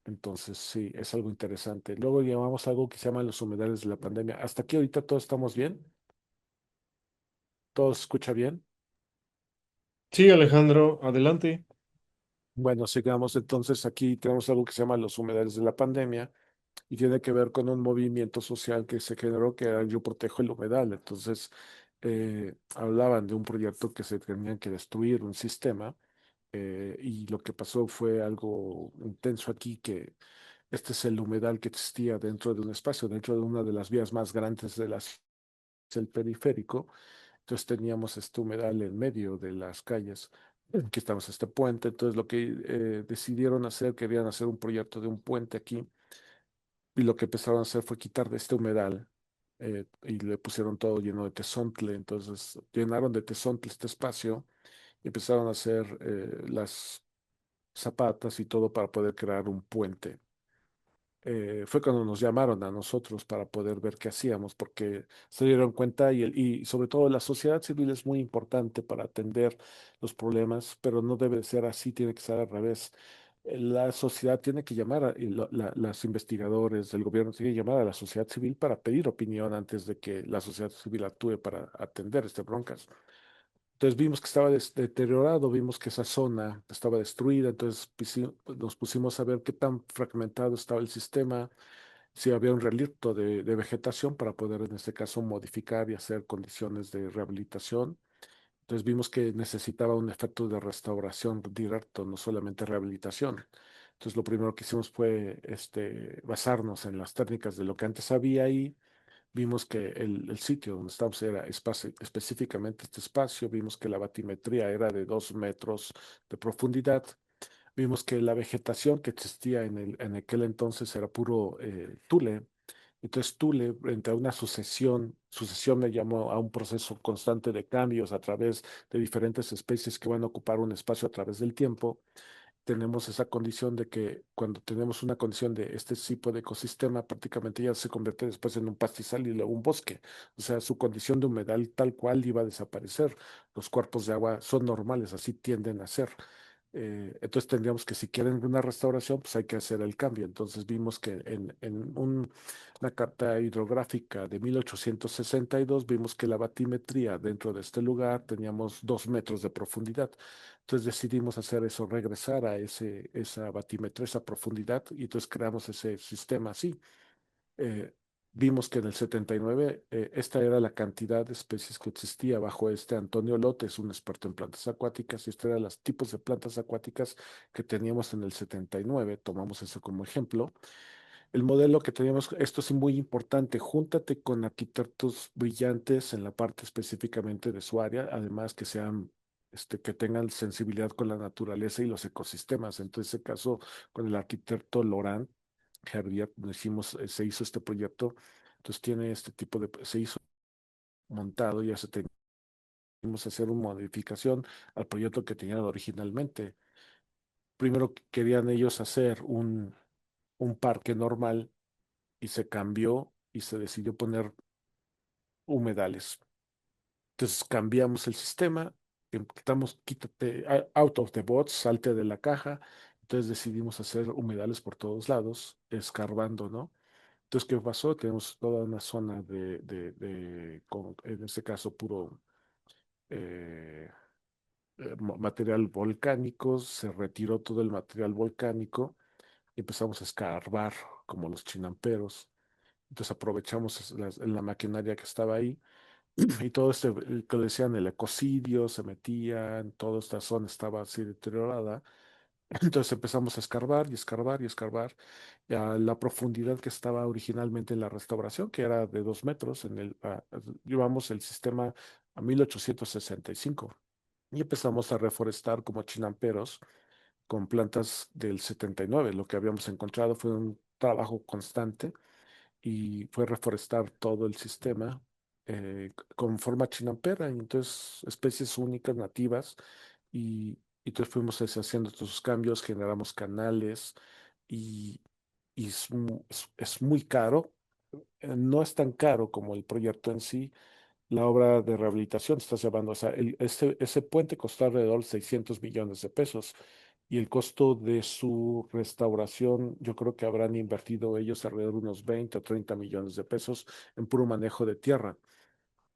Entonces sí, es algo interesante. Luego llamamos algo que se llama los humedales de la pandemia. Hasta aquí ahorita todos estamos bien, todo se escucha bien. Sí, Alejandro, adelante. Bueno, sigamos entonces. Aquí tenemos algo que se llama los humedales de la pandemia y tiene que ver con un movimiento social que se generó, que era Yo Protejo el Humedal. Entonces, hablaban de un proyecto que se tenía que destruir, un sistema, y lo que pasó fue algo intenso aquí, que este es el humedal que existía dentro de un espacio, dentro de una de las vías más grandes de el periférico. Entonces teníamos este humedal en medio de las calles. Aquí estamos este puente. Entonces lo que decidieron hacer, querían hacer un proyecto de un puente aquí, y lo que empezaron a hacer fue quitar de este humedal, y le pusieron todo lleno de tezontle. Entonces llenaron de tezontle este espacio y empezaron a hacer las zapatas y todo para poder crear un puente. Fue cuando nos llamaron a nosotros para poder ver qué hacíamos, porque se dieron cuenta, y sobre todo la sociedad civil es muy importante para atender los problemas, pero no debe ser así, tiene que ser al revés. La sociedad tiene que llamar las investigadores del gobierno tienen que llamar a la sociedad civil para pedir opinión antes de que la sociedad civil actúe para atender estas broncas. Entonces vimos que estaba deteriorado, vimos que esa zona estaba destruida. Entonces nos pusimos a ver qué tan fragmentado estaba el sistema, si había un relicto de vegetación para poder en este caso modificar y hacer condiciones de rehabilitación. Entonces vimos que necesitaba un efecto de restauración directo, no solamente rehabilitación. Entonces lo primero que hicimos fue basarnos en las técnicas de lo que antes había ahí. Vimos que el sitio donde estábamos era específicamente este espacio. Vimos que la batimetría era de 2 metros de profundidad. Vimos que la vegetación que existía en aquel entonces era puro tule. Entonces tule, frente a una sucesión me llamó a un proceso constante de cambios a través de diferentes especies que van a ocupar un espacio a través del tiempo. Tenemos esa condición de que cuando tenemos una condición de este tipo de ecosistema, prácticamente ya se convierte después en un pastizal y luego un bosque. O sea, su condición de humedal tal cual iba a desaparecer. Los cuerpos de agua son normales, así tienden a ser. Entonces tendríamos que, si quieren una restauración, pues hay que hacer el cambio. Entonces vimos que una carta hidrográfica de 1862 vimos que la batimetría dentro de este lugar teníamos 2 metros de profundidad. Entonces decidimos hacer eso, regresar a esa batimetría, esa profundidad, y entonces creamos ese sistema así. Eh, Vimos que en el 79 esta era la cantidad de especies que existía bajo este Antonio Lotes, un experto en plantas acuáticas, y estos eran los tipos de plantas acuáticas que teníamos en el 79. Tomamos eso como ejemplo. El modelo que teníamos, esto es muy importante, júntate con arquitectos brillantes en la parte específicamente de su área, además que sean, que tengan sensibilidad con la naturaleza y los ecosistemas. Entonces, en ese caso, con el arquitecto Laurent Herbier, se hizo este proyecto. Entonces tiene este tipo se hizo montado, ya se teníamos que hacer una modificación al proyecto que tenían originalmente. Primero querían ellos hacer un parque normal, y se cambió y se decidió poner humedales. Entonces cambiamos el sistema, quitamos, quítate, out of the box, salte de la caja. Entonces decidimos hacer humedales por todos lados, escarbando, ¿no? Entonces, ¿qué pasó? Tenemos toda una zona en este caso, puro, eh, material volcánico, se retiró todo el material volcánico y empezamos a escarbar como los chinamperos. Entonces aprovechamos la maquinaria que estaba ahí y todo este, que le decían el ecocidio, se metían, toda esta zona estaba así deteriorada. Entonces empezamos a escarbar y escarbar y escarbar a la profundidad que estaba originalmente en la restauración, que era de 2 metros. Llevamos el sistema a 1865 y empezamos a reforestar como chinamperos con plantas del 79. Lo que habíamos encontrado fue un trabajo constante y fue reforestar todo el sistema con forma chinampera, y entonces especies únicas, nativas, y entonces fuimos haciendo estos cambios, generamos canales y, y es muy caro. No es tan caro como el proyecto en sí, la obra de rehabilitación, estás llevando, o sea, ese puente costó alrededor de 600 millones de pesos y el costo de su restauración, yo creo que habrán invertido ellos alrededor de unos 20 o 30 millones de pesos en puro manejo de tierra.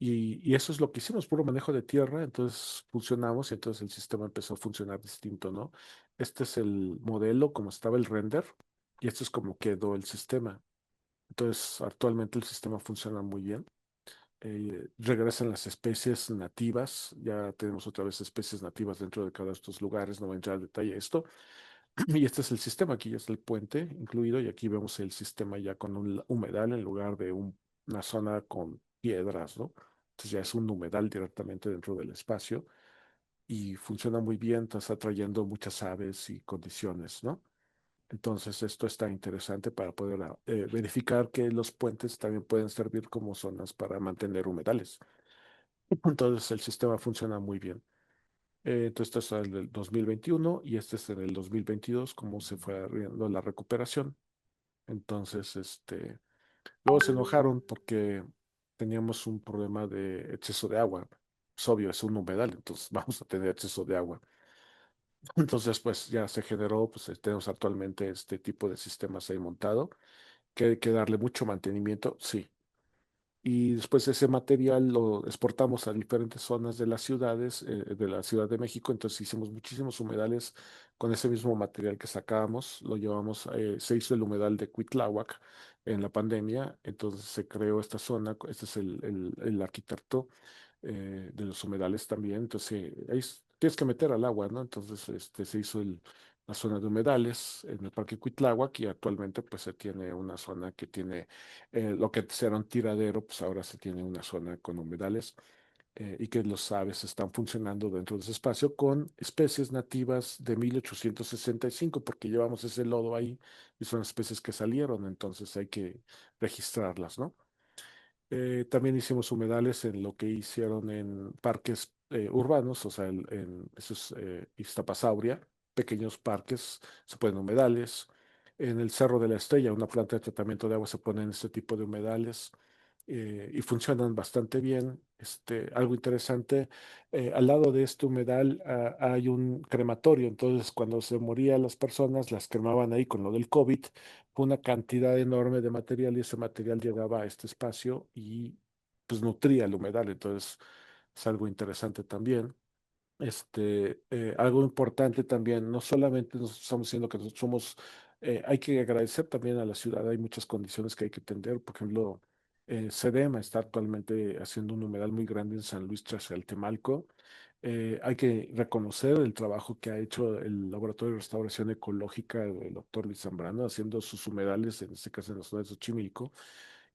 Y eso es lo que hicimos, puro manejo de tierra, entonces funcionamos y entonces el sistema empezó a funcionar distinto, ¿no? Este es el modelo, como estaba el render, y esto es como quedó el sistema. Entonces, actualmente el sistema funciona muy bien. Regresan las especies nativas, ya tenemos otra vez especies nativas dentro de cada de estos lugares, no voy a entrar al detalle de esto. Y este es el sistema, aquí ya está el puente incluido y aquí vemos el sistema ya con un humedal en lugar de una zona con piedras, ¿no? Entonces ya es un humedal directamente dentro del espacio y funciona muy bien, está atrayendo muchas aves y condiciones, ¿no? Entonces esto está interesante para poder verificar que los puentes también pueden servir como zonas para mantener humedales. Entonces el sistema funciona muy bien. Entonces esto es el del 2021 y este es en el 2022, cómo se fue haciendo la recuperación. Entonces, luego se enojaron porque teníamos un problema de exceso de agua. Es obvio, es un humedal, entonces vamos a tener exceso de agua. Entonces, pues ya se generó, pues tenemos actualmente este tipo de sistemas ahí montado, que hay que darle mucho mantenimiento, sí, y después ese material lo exportamos a diferentes zonas de las ciudades, de la Ciudad de México. Entonces hicimos muchísimos humedales con ese mismo material que sacábamos, lo llevamos, se hizo el humedal de Cuitláhuac en la pandemia, entonces se creó esta zona, este es el arquitecto de los humedales también, entonces tienes que meter al agua, ¿no? Entonces se hizo la zona de humedales en el Parque Cuitláhuac y actualmente pues se tiene una zona que tiene lo que antes era un tiradero, pues ahora se tiene una zona con humedales y que los aves están funcionando dentro de ese espacio con especies nativas de 1865, porque llevamos ese lodo ahí y son especies que salieron, entonces hay que registrarlas, ¿no? También hicimos humedales en lo que hicieron en parques urbanos, o sea, en esos Iztapasauria, pequeños parques, se ponen humedales. En el Cerro de la Estrella, una planta de tratamiento de agua, se ponen este tipo de humedales y funcionan bastante bien. Algo interesante, al lado de este humedal hay un crematorio, entonces cuando se morían las personas, las cremaban ahí con lo del COVID, fue una cantidad enorme de material y ese material llegaba a este espacio y pues nutría el humedal, entonces es algo interesante también. Algo importante también, no solamente nos estamos diciendo que nosotros somos, hay que agradecer también a la ciudad, hay muchas condiciones que hay que atender, por ejemplo, Sedema está actualmente haciendo un humedal muy grande en San Luis Temalco. Hay que reconocer el trabajo que ha hecho el Laboratorio de Restauración Ecológica del doctor Luis Zambrano, haciendo sus humedales, en este caso en la zona de Xochimilco,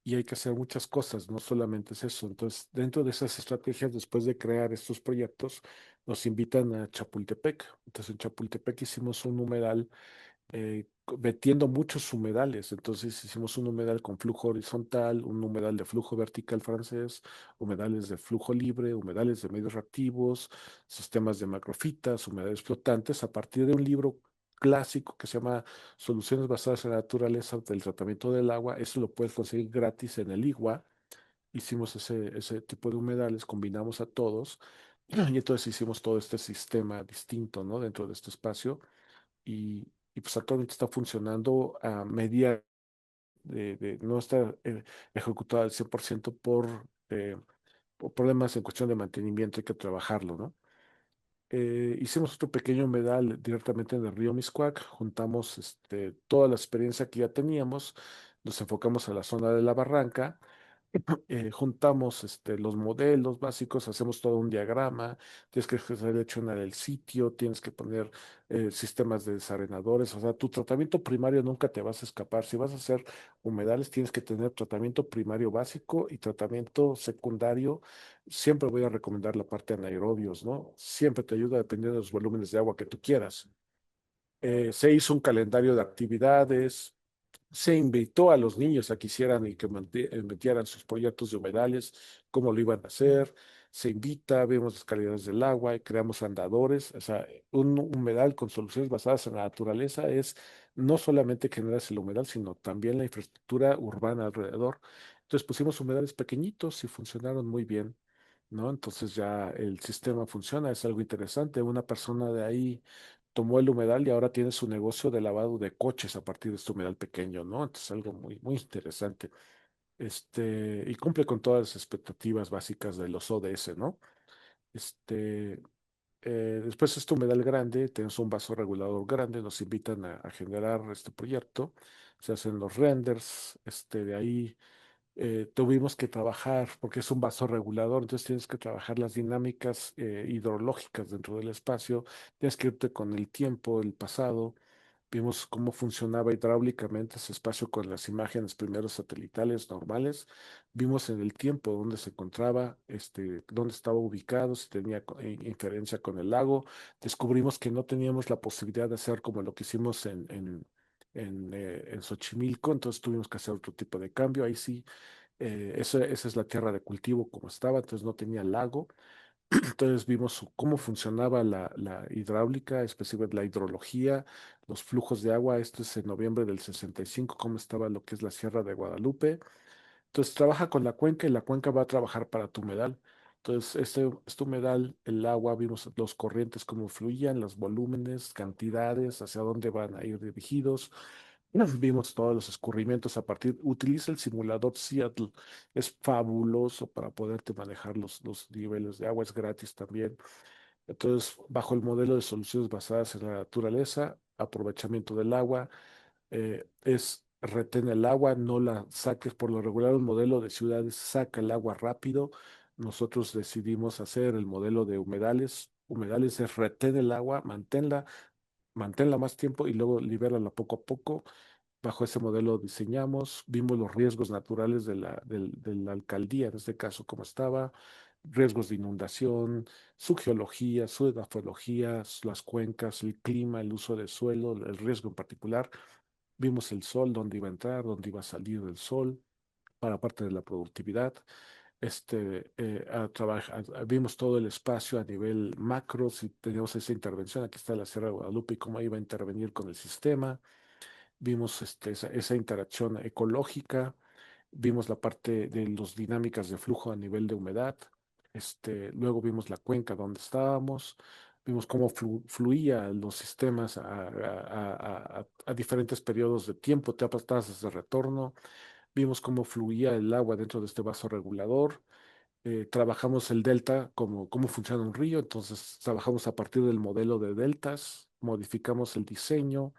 y hay que hacer muchas cosas, no solamente es eso. Entonces, dentro de esas estrategias, después de crear estos proyectos, nos invitan a Chapultepec. Entonces, en Chapultepec hicimos un humedal metiendo muchos humedales. Entonces hicimos un humedal con flujo horizontal, un humedal de flujo vertical francés, humedales de flujo libre, humedales de medios reactivos, sistemas de macrofitas, humedales flotantes, a partir de un libro clásico que se llama Soluciones basadas en la naturaleza del tratamiento del agua. Eso lo puedes conseguir gratis en el IGUA. Hicimos ese tipo de humedales, combinamos a todos y entonces hicimos todo este sistema distinto, ¿no? Dentro de este espacio y pues actualmente está funcionando a medida de no estar ejecutada al 100% por problemas en cuestión de mantenimiento, hay que trabajarlo, ¿no? Hicimos otro pequeño humedal directamente en el río Miscuac, juntamos toda la experiencia que ya teníamos, nos enfocamos a la zona de la barranca, juntamos los modelos básicos, hacemos todo un diagrama, tienes que seleccionar el sitio, tienes que poner sistemas de desarenadores, o sea, tu tratamiento primario nunca te vas a escapar. Si vas a hacer humedales, tienes que tener tratamiento primario básico y tratamiento secundario. Siempre voy a recomendar la parte anaerobios, ¿no? Siempre te ayuda dependiendo de los volúmenes de agua que tú quieras. Se hizo un calendario de actividades, se invitó a los niños a que hicieran y que metieran sus proyectos de humedales, cómo lo iban a hacer. Se invita, vemos las calidades del agua y creamos andadores. O sea, un humedal con soluciones basadas en la naturaleza es no solamente generar el humedal, sino también la infraestructura urbana alrededor. Entonces pusimos humedales pequeñitos y funcionaron muy bien, ¿no? Entonces ya el sistema funciona, es algo interesante. Una persona de ahí tomó el humedal y ahora tiene su negocio de lavado de coches a partir de este humedal pequeño, ¿no? Entonces algo muy, muy interesante. Y cumple con todas las expectativas básicas de los ODS, ¿no? Este, Después este humedal grande, tenemos un vaso regulador grande, nos invitan a generar este proyecto, se hacen los renders, de ahí tuvimos que trabajar, porque es un vaso regulador, entonces tienes que trabajar las dinámicas hidrológicas dentro del espacio, tienes que irte con el tiempo, el pasado. Vimos cómo funcionaba hidráulicamente ese espacio con las imágenes primeros satelitales normales. Vimos en el tiempo dónde se encontraba, dónde estaba ubicado, si tenía inferencia con el lago. Descubrimos que no teníamos la posibilidad de hacer como lo que hicimos en Xochimilco, entonces tuvimos que hacer otro tipo de cambio. Ahí sí, esa es la tierra de cultivo como estaba, entonces no tenía lago. Entonces vimos cómo funcionaba la hidráulica, específicamente la hidrología, los flujos de agua. Esto es en noviembre del 65, cómo estaba lo que es la Sierra de Guadalupe. Entonces trabaja con la cuenca y la cuenca va a trabajar para tu humedal. Entonces, este humedal, el agua, vimos los corrientes, cómo fluían, los volúmenes, cantidades, hacia dónde van a ir dirigidos. Vimos todos los escurrimientos a partir. Utiliza el simulador Seattle. Es fabuloso para poderte manejar los niveles de agua. Es gratis también. Entonces, bajo el modelo de soluciones basadas en la naturaleza, aprovechamiento del agua, es retén el agua, no la saques. Por lo regular, un modelo de ciudades saca el agua rápido. Nosotros decidimos hacer el modelo de humedales. Humedales es retén el agua, manténla más tiempo y luego libérala poco a poco. Bajo ese modelo diseñamos, vimos los riesgos naturales de la alcaldía, en este caso, cómo estaba, riesgos de inundación, su geología, su edafología, las cuencas, el clima, el uso del suelo, el riesgo en particular. Vimos el sol, dónde iba a entrar, dónde iba a salir el sol, para parte de la productividad. Vimos todo el espacio a nivel macro, si teníamos esa intervención, aquí está la Sierra de Guadalupe y cómo iba a intervenir con el sistema. Vimos esa interacción ecológica, vimos la parte de las dinámicas de flujo a nivel de humedad, luego vimos la cuenca donde estábamos, vimos cómo fluía los sistemas a diferentes periodos de tiempo, tasas de retorno, vimos cómo fluía el agua dentro de este vaso regulador. Trabajamos el delta como cómo funciona un río, entonces trabajamos a partir del modelo de deltas, modificamos el diseño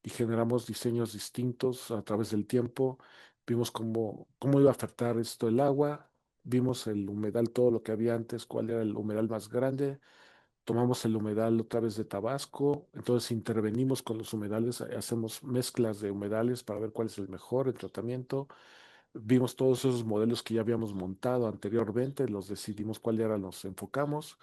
y generamos diseños distintos a través del tiempo. Vimos cómo iba a afectar esto el agua, vimos el humedal, todo lo que había antes, cuál era el humedal más grande. Tomamos el humedal otra vez de Tabasco, entonces intervenimos con los humedales, hacemos mezclas de humedales para ver cuál es el mejor, el tratamiento. Vimos todos esos modelos que ya habíamos montado anteriormente, los decidimos cuál era, nos enfocamos,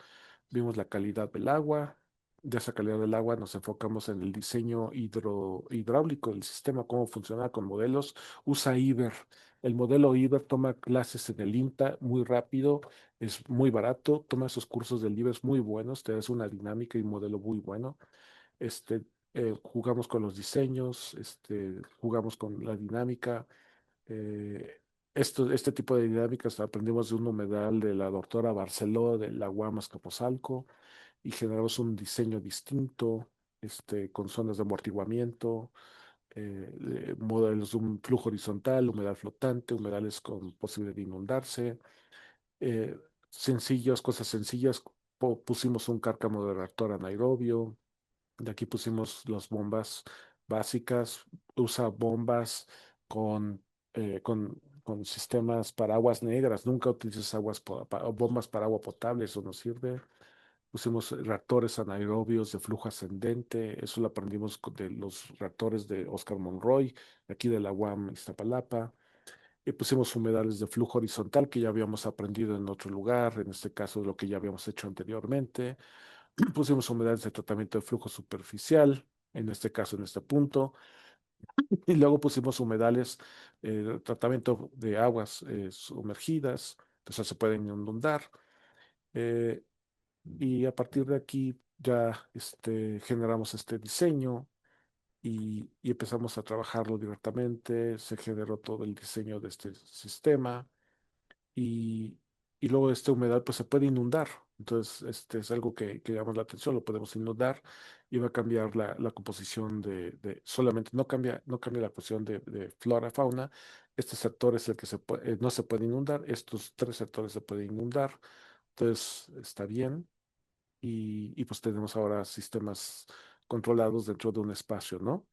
vimos la calidad del agua, de esa calidad del agua nos enfocamos en el diseño hidráulico del sistema, cómo funciona con modelos. Usa IBER. El modelo IBER toma clases en el INTA muy rápido, es muy barato, toma esos cursos del IBER muy buenos, te das una dinámica y un modelo muy bueno. Jugamos con los diseños, jugamos con la dinámica. eh, este tipo de dinámicas aprendimos de un humedal de la doctora Barceló de la UAM Azcapotzalco y generamos un diseño distinto, con zonas de amortiguamiento, modelos de un flujo horizontal, humedal flotante, humedales con posibilidad de inundarse, sencillos, cosas sencillas, pusimos un cárcamo de reactor anaerobio. De aquí pusimos las bombas básicas. Usa bombas con, con sistemas para aguas negras. Nunca utilices bombas para agua potable, eso no sirve. Pusimos reactores anaerobios de flujo ascendente. Eso lo aprendimos de los reactores de Oscar Monroy, aquí de la UAM Iztapalapa. Y pusimos humedales de flujo horizontal que ya habíamos aprendido en otro lugar, en este caso lo que ya habíamos hecho anteriormente. Pusimos humedales de tratamiento de flujo superficial, en este caso, en este punto. Y luego pusimos humedales de tratamiento de aguas sumergidas, entonces se pueden inundar. eh, y a partir de aquí ya generamos este diseño y empezamos a trabajarlo directamente. Se generó todo el diseño de este sistema y, y luego esta humedad pues se puede inundar. Entonces, este es algo que llama la atención, lo podemos inundar y va a cambiar la composición solamente, no cambia la cuestión de flora, fauna. Este sector es el que no se puede inundar, estos tres sectores se pueden inundar, entonces está bien y pues tenemos ahora sistemas controlados dentro de un espacio, ¿no?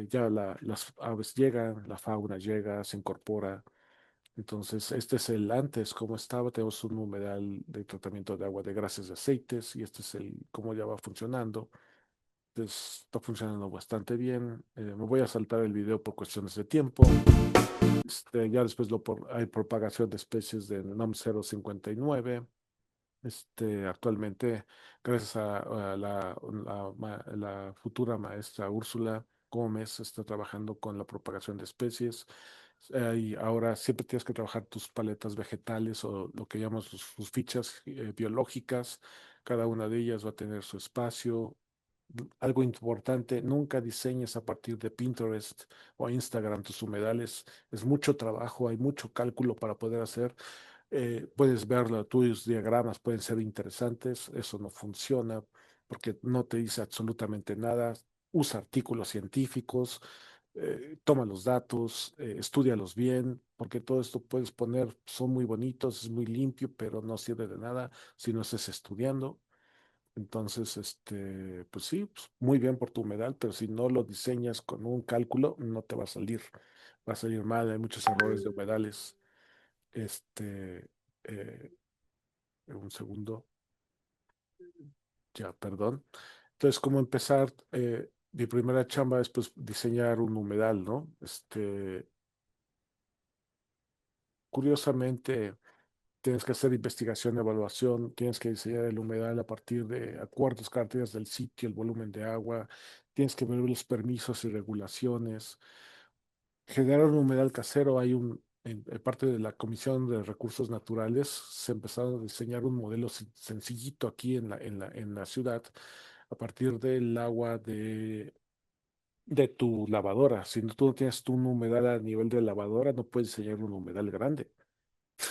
Ya las aves llegan, la fauna llega, se incorpora. Entonces, este es el antes, cómo estaba. Tenemos un humedal de tratamiento de agua de grasas y aceites y este es el cómo ya va funcionando. Entonces, está funcionando bastante bien. Me voy a saltar el video por cuestiones de tiempo. Ya después hay propagación de especies de NOM 059. Actualmente, gracias a la futura maestra Úrsula Gómez, está trabajando con la propagación de especies. Y ahora siempre tienes que trabajar tus paletas vegetales o lo que llamamos sus fichas biológicas. Cada una de ellas va a tener su espacio. Algo importante, nunca diseñes a partir de Pinterest o Instagram tus humedales. Es mucho trabajo, hay mucho cálculo para poder hacer. Puedes verlo, tus diagramas pueden ser interesantes, eso no funciona porque no te dice absolutamente nada. Usa artículos científicos, toma los datos, estúdialos bien, porque todo esto puedes poner, son muy bonitos, es muy limpio, pero no sirve de nada si no estás estudiando. Entonces, pues sí, pues muy bien por tu humedal, pero si no lo diseñas con un cálculo, no te va a salir mal, hay muchos errores de humedales. Este, eh, un segundo, ya, perdón. Entonces, ¿cómo empezar? Mi primera chamba es pues diseñar un humedal, ¿no? Curiosamente, tienes que hacer investigación, evaluación, tienes que diseñar el humedal a partir de acuerdos, características del sitio, el volumen de agua, tienes que ver los permisos y regulaciones. Generar un humedal casero, en parte de la Comisión de Recursos Naturales, se empezaron a diseñar un modelo sencillito aquí en la ciudad a partir del agua de tu lavadora. Si no, tú no tienes tú un humedal a nivel de lavadora, no puedes diseñar un humedal grande.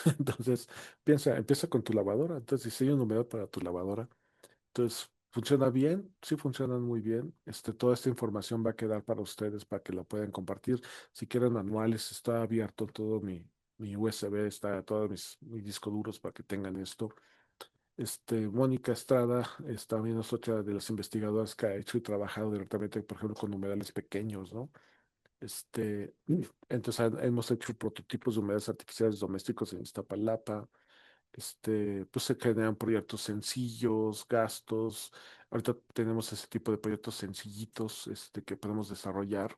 Entonces, empieza con tu lavadora. Entonces, diseña un humedal para tu lavadora. Entonces, ¿funciona bien? Sí, funcionan muy bien. Toda esta información va a quedar para ustedes para que la puedan compartir. Si quieren manuales, está abierto todo mi USB, está todos mis discos duros para que tengan esto. Mónica Estrada también es otra de las investigadoras que ha hecho y trabajado directamente, por ejemplo, con humedales pequeños, ¿no? Entonces hemos hecho prototipos de humedales artificiales domésticos en Iztapalapa. Pues se generan proyectos sencillos, gastos. Ahorita tenemos ese tipo de proyectos sencillitos, que podemos desarrollar.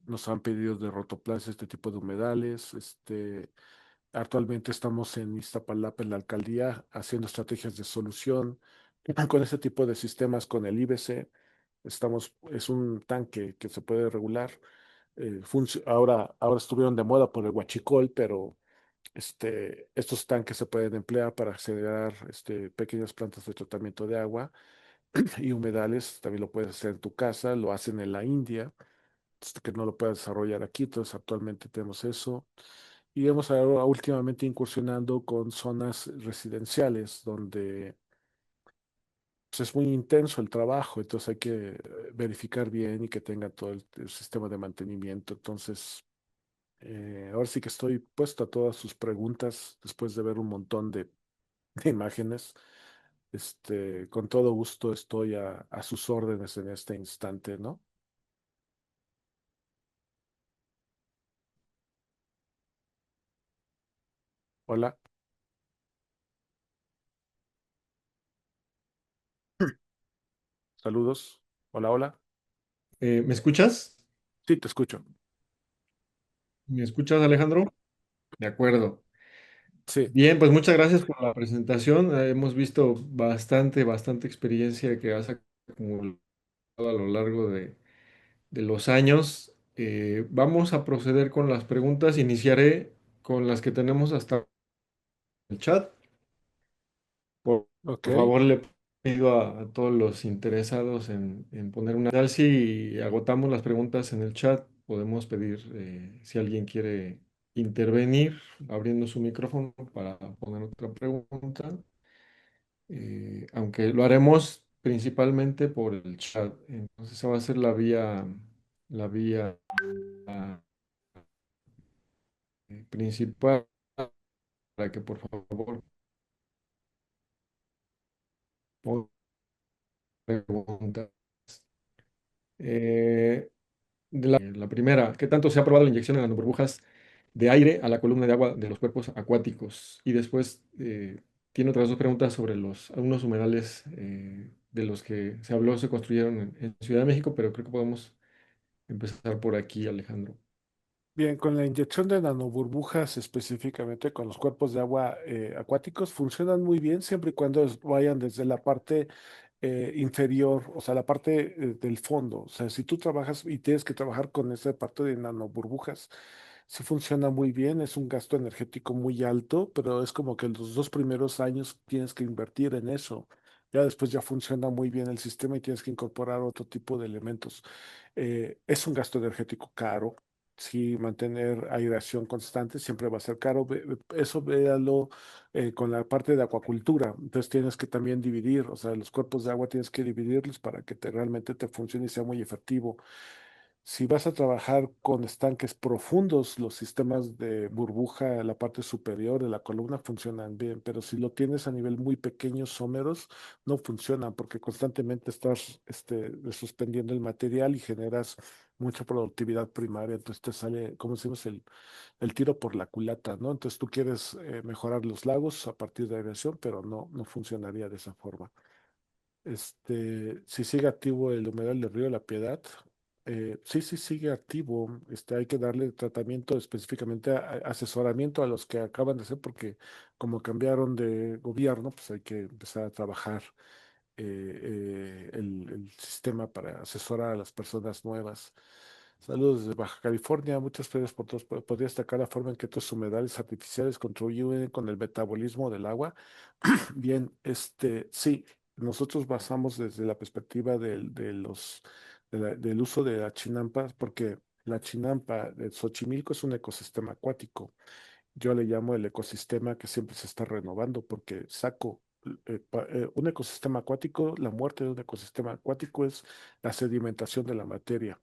Nos han pedido de Rotoplas este tipo de humedales. Actualmente estamos en Iztapalapa, en la alcaldía, haciendo estrategias de solución con este tipo de sistemas, con el IBC. Es un tanque que se puede regular. Ahora estuvieron de moda por el huachicol, pero estos tanques se pueden emplear para generar pequeñas plantas de tratamiento de agua y humedales. También lo puedes hacer en tu casa, lo hacen en la India, que no lo puedes desarrollar aquí. Entonces, actualmente tenemos eso. Y hemos ahora últimamente incursionando con zonas residenciales donde pues, es muy intenso el trabajo, entonces hay que verificar bien y que tenga todo el sistema de mantenimiento. Entonces, ahora sí que estoy puesto a todas sus preguntas después de ver un montón de imágenes. Con todo gusto estoy a sus órdenes en este instante, ¿no? Hola, saludos. Hola, hola. ¿Me escuchas? Sí, te escucho. ¿Me escuchas, Alejandro? De acuerdo. Sí, Bien, pues muchas gracias por la presentación. Hemos visto bastante experiencia que has acumulado a lo largo de los años. Vamos a proceder con las preguntas. Iniciaré con las que tenemos hasta el chat. ok. Por favor, le pido a todos los interesados en poner una. Tal si agotamos las preguntas en el chat, podemos pedir si alguien quiere intervenir abriendo su micrófono para poner otra pregunta. Aunque lo haremos principalmente por el chat. Entonces, esa va a ser la vía principal para que por favor pongan preguntas. Eh, la primera, ¿qué tanto se ha probado la inyección en nanoburbujas de aire a la columna de agua de los cuerpos acuáticos? Y después tiene otras dos preguntas sobre algunos humedales de los que se habló, se construyeron en Ciudad de México, pero creo que podemos empezar por aquí, Alejandro. Bien, con la inyección de nanoburbujas específicamente con los cuerpos de agua acuáticos funcionan muy bien siempre y cuando vayan desde la parte inferior, o sea, la parte del fondo. O sea, si tú trabajas y tienes que trabajar con esa parte de nanoburbujas, sí funciona muy bien, es un gasto energético muy alto, pero es como que los 2 primeros años tienes que invertir en eso. Ya después ya funciona muy bien el sistema y tienes que incorporar otro tipo de elementos. Es un gasto energético caro. Sí, mantener aireación constante siempre va a ser caro. Eso véalo con la parte de acuacultura. Entonces tienes que también dividir, o sea, los cuerpos de agua tienes que dividirlos para que realmente te funcione y sea muy efectivo. Si vas a trabajar con estanques profundos, los sistemas de burbuja, la parte superior de la columna funcionan bien, pero si lo tienes a nivel muy pequeño, someros, no funcionan porque constantemente estás suspendiendo el material y generas mucha productividad primaria. Entonces te sale, como decimos, el tiro por la culata, ¿no? Entonces tú quieres mejorar los lagos a partir de aireación, pero no funcionaría de esa forma. Si sigue activo el humedal del río La Piedad, sí, sí sigue activo. Hay que darle tratamiento específicamente, asesoramiento a los que acaban de hacer, porque como cambiaron de gobierno, pues hay que empezar a trabajar el sistema para asesorar a las personas nuevas. Saludos desde Baja California, muchas gracias por todos. Podría destacar la forma en que estos humedales artificiales contribuyen con el metabolismo del agua. Bien, sí, nosotros basamos desde la perspectiva del uso de la chinampa, porque la chinampa de Xochimilco es un ecosistema acuático. Yo le llamo el ecosistema que siempre se está renovando, porque saco un ecosistema acuático, la muerte de un ecosistema acuático es la sedimentación de la materia.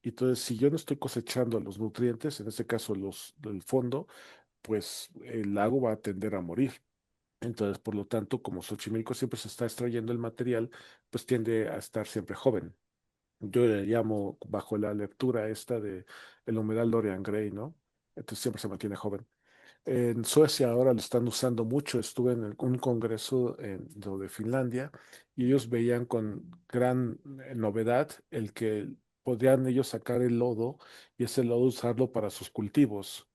Y entonces, si yo no estoy cosechando los nutrientes, en este caso los del fondo, pues el lago va a tender a morir. Entonces, por lo tanto, como Xochimilco siempre se está extrayendo el material, pues tiende a estar siempre joven. Yo le llamo bajo la lectura esta de el humedal Dorian Gray, ¿no? Entonces siempre se mantiene joven. En Suecia ahora lo están usando mucho. Estuve en un congreso en lo de Finlandia y ellos veían con gran novedad el que podían ellos sacar el lodo y ese lodo usarlo para sus cultivos,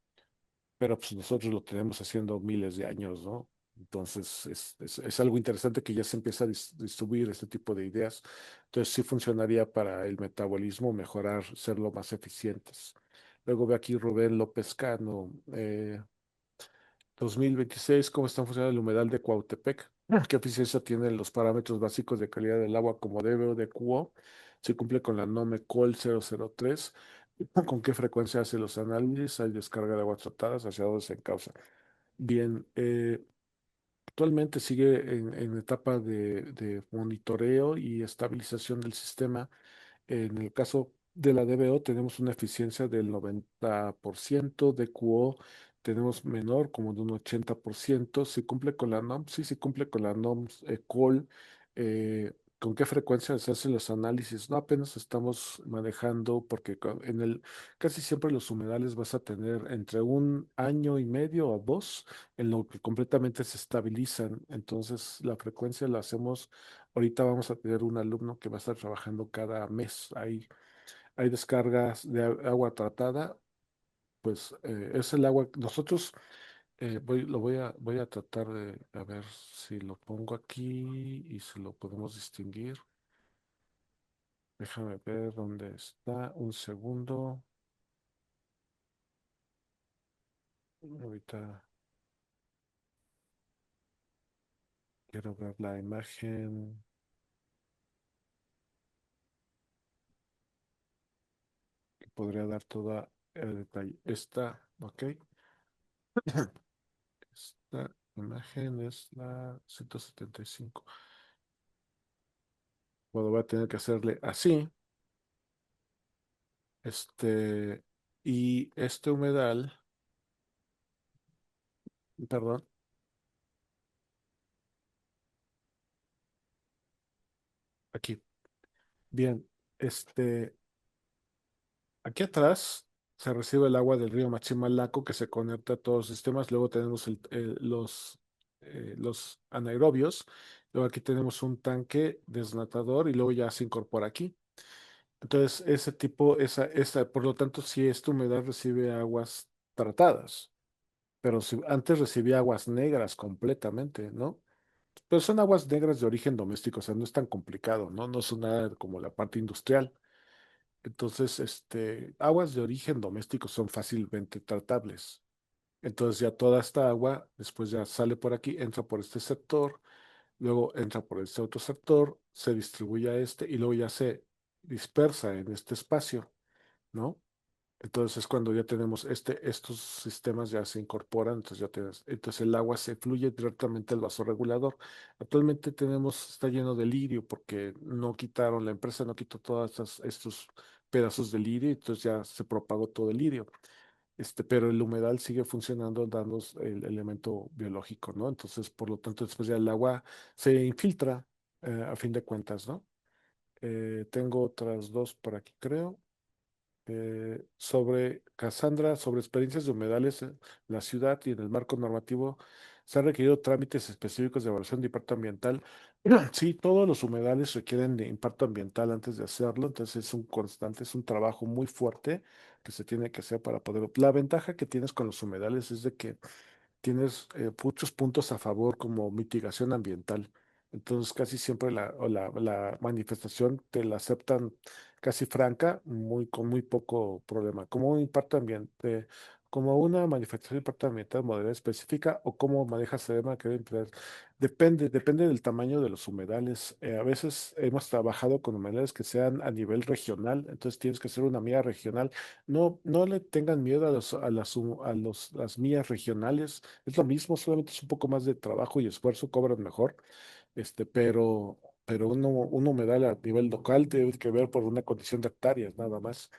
pero pues nosotros lo tenemos haciendo miles de años, ¿no? Entonces es algo interesante que ya se empieza a distribuir este tipo de ideas. Entonces sí funcionaría para el metabolismo, mejorar, serlo más eficientes. Luego ve aquí Rubén López Cano, 2026, ¿cómo está funcionando el humedal de Cuautepec? ¿Qué eficiencia tienen los parámetros básicos de calidad del agua como debe o de QO? Si cumple con la NOME COL 003. ¿Con qué frecuencia hace los análisis? ¿Hay descarga de aguas tratadas? ¿Hacia dónde se encausa? Bien, actualmente sigue en etapa de monitoreo y estabilización del sistema. En el caso de la DBO tenemos una eficiencia del 90% de QO tenemos menor, como de un 80%. Si cumple con la NOM, sí, sí cumple con la NOM COL. ¿Con qué frecuencia se hacen los análisis? No, apenas estamos manejando, porque casi siempre los humedales vas a tener entre un año y medio o dos en lo que completamente se estabilizan. Entonces, la frecuencia la hacemos. Ahorita vamos a tener un alumno que va a estar trabajando cada mes. Hay descargas de agua tratada, pues es el agua. Nosotros voy a tratar de a ver si lo pongo aquí y si lo podemos distinguir. Déjame ver dónde está. Un segundo. Ahorita quiero ver la imagen que podría dar toda el detalle. Esta, ok. Esta imagen es la 175. Bueno, voy a tener que hacerle así. Y este humedal, perdón, aquí. Bien, este, aquí atrás se recibe el agua del río Machimalaco que se conecta a todos los sistemas. Luego tenemos los anaerobios. Luego aquí tenemos un tanque desnatador y luego ya se incorpora aquí. Entonces, por lo tanto, si esta humedad recibe aguas tratadas, pero si antes recibía aguas negras completamente, ¿no? Pero son aguas negras de origen doméstico, o sea, no es tan complicado, ¿no? No son nada como la parte industrial. Entonces, aguas de origen doméstico son fácilmente tratables. Entonces ya toda esta agua después ya sale por aquí, entra por este sector, luego entra por este otro sector, se distribuye a este y luego ya se dispersa en este espacio, ¿no? Entonces es cuando ya tenemos estos sistemas ya se incorporan, entonces el agua se fluye directamente al vaso regulador. Actualmente está lleno de lirio porque no quitaron, la empresa no quitó todos estos pedazos de lirio, entonces ya se propagó todo el lirio. Pero el humedal sigue funcionando, dando el elemento biológico, ¿no? Entonces, por lo tanto, después ya el agua se infiltra, a fin de cuentas, ¿no? Tengo otras dos por aquí, creo. Sobre Cassandra, sobre experiencias de humedales en la ciudad y en el marco normativo, se han requerido trámites específicos de evaluación de impacto ambiental. Sí, todos los humedales requieren de impacto ambiental antes de hacerlo, entonces es un constante, es un trabajo muy fuerte que se tiene que hacer para poder. La ventaja que tienes con los humedales es de que tienes muchos puntos a favor como mitigación ambiental. Entonces, casi siempre la manifestación te la aceptan casi franca, con muy poco problema. Como un impacto ambiente, como una manifestación de impacto ambiental moderada específica o cómo manejas el tema que debe emplear. Depende del tamaño de los humedales. A veces hemos trabajado con humedales que sean a nivel regional, entonces tienes que hacer una mía regional. No, no le tengan miedo las mías regionales. Es lo mismo, solamente es un poco más de trabajo y esfuerzo, cobran mejor, pero un humedal a nivel local tiene que ver por una condición de hectáreas, nada más.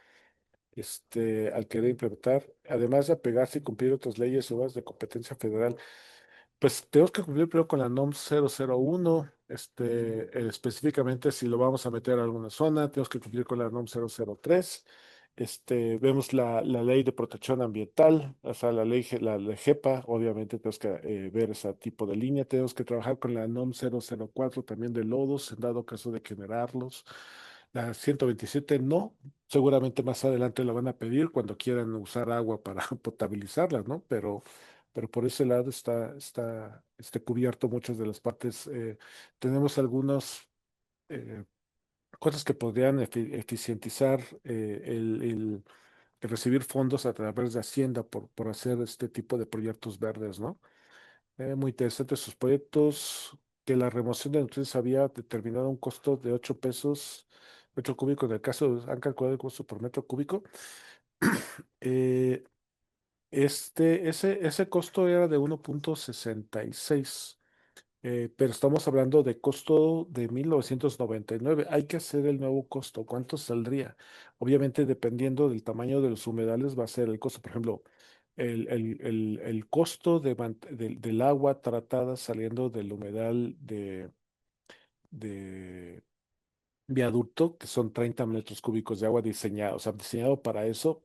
Al querer implementar, además de apegarse y cumplir otras leyes o de competencia federal, pues tenemos que cumplir primero con la NOM 001, específicamente si lo vamos a meter a alguna zona, tenemos que cumplir con la NOM 003. Vemos la ley de protección ambiental, o sea, la GEPA, obviamente tenemos que ver ese tipo de línea, tenemos que trabajar con la NOM 004 también de lodos, en dado caso de generarlos. La 127 no, seguramente más adelante la van a pedir cuando quieran usar agua para potabilizarlas, ¿no? Pero por ese lado está cubierto muchas de las partes. Tenemos algunas cosas que podrían eficientizar el recibir fondos a través de Hacienda por hacer este tipo de proyectos verdes, ¿no? Muy interesantes sus proyectos, que la remoción de nutrientes había determinado un costo de 8 pesos metro cúbico. En el caso, han calculado el costo por metro cúbico. Eh, ese costo era de 1,66, pero estamos hablando de costo de 1999. Hay que hacer el nuevo costo. ¿Cuánto saldría? Obviamente, dependiendo del tamaño de los humedales, va a ser el costo. Por ejemplo, el costo del agua tratada saliendo del humedal de viaducto, que son 30 metros cúbicos de agua diseñado, o sea, diseñado para eso,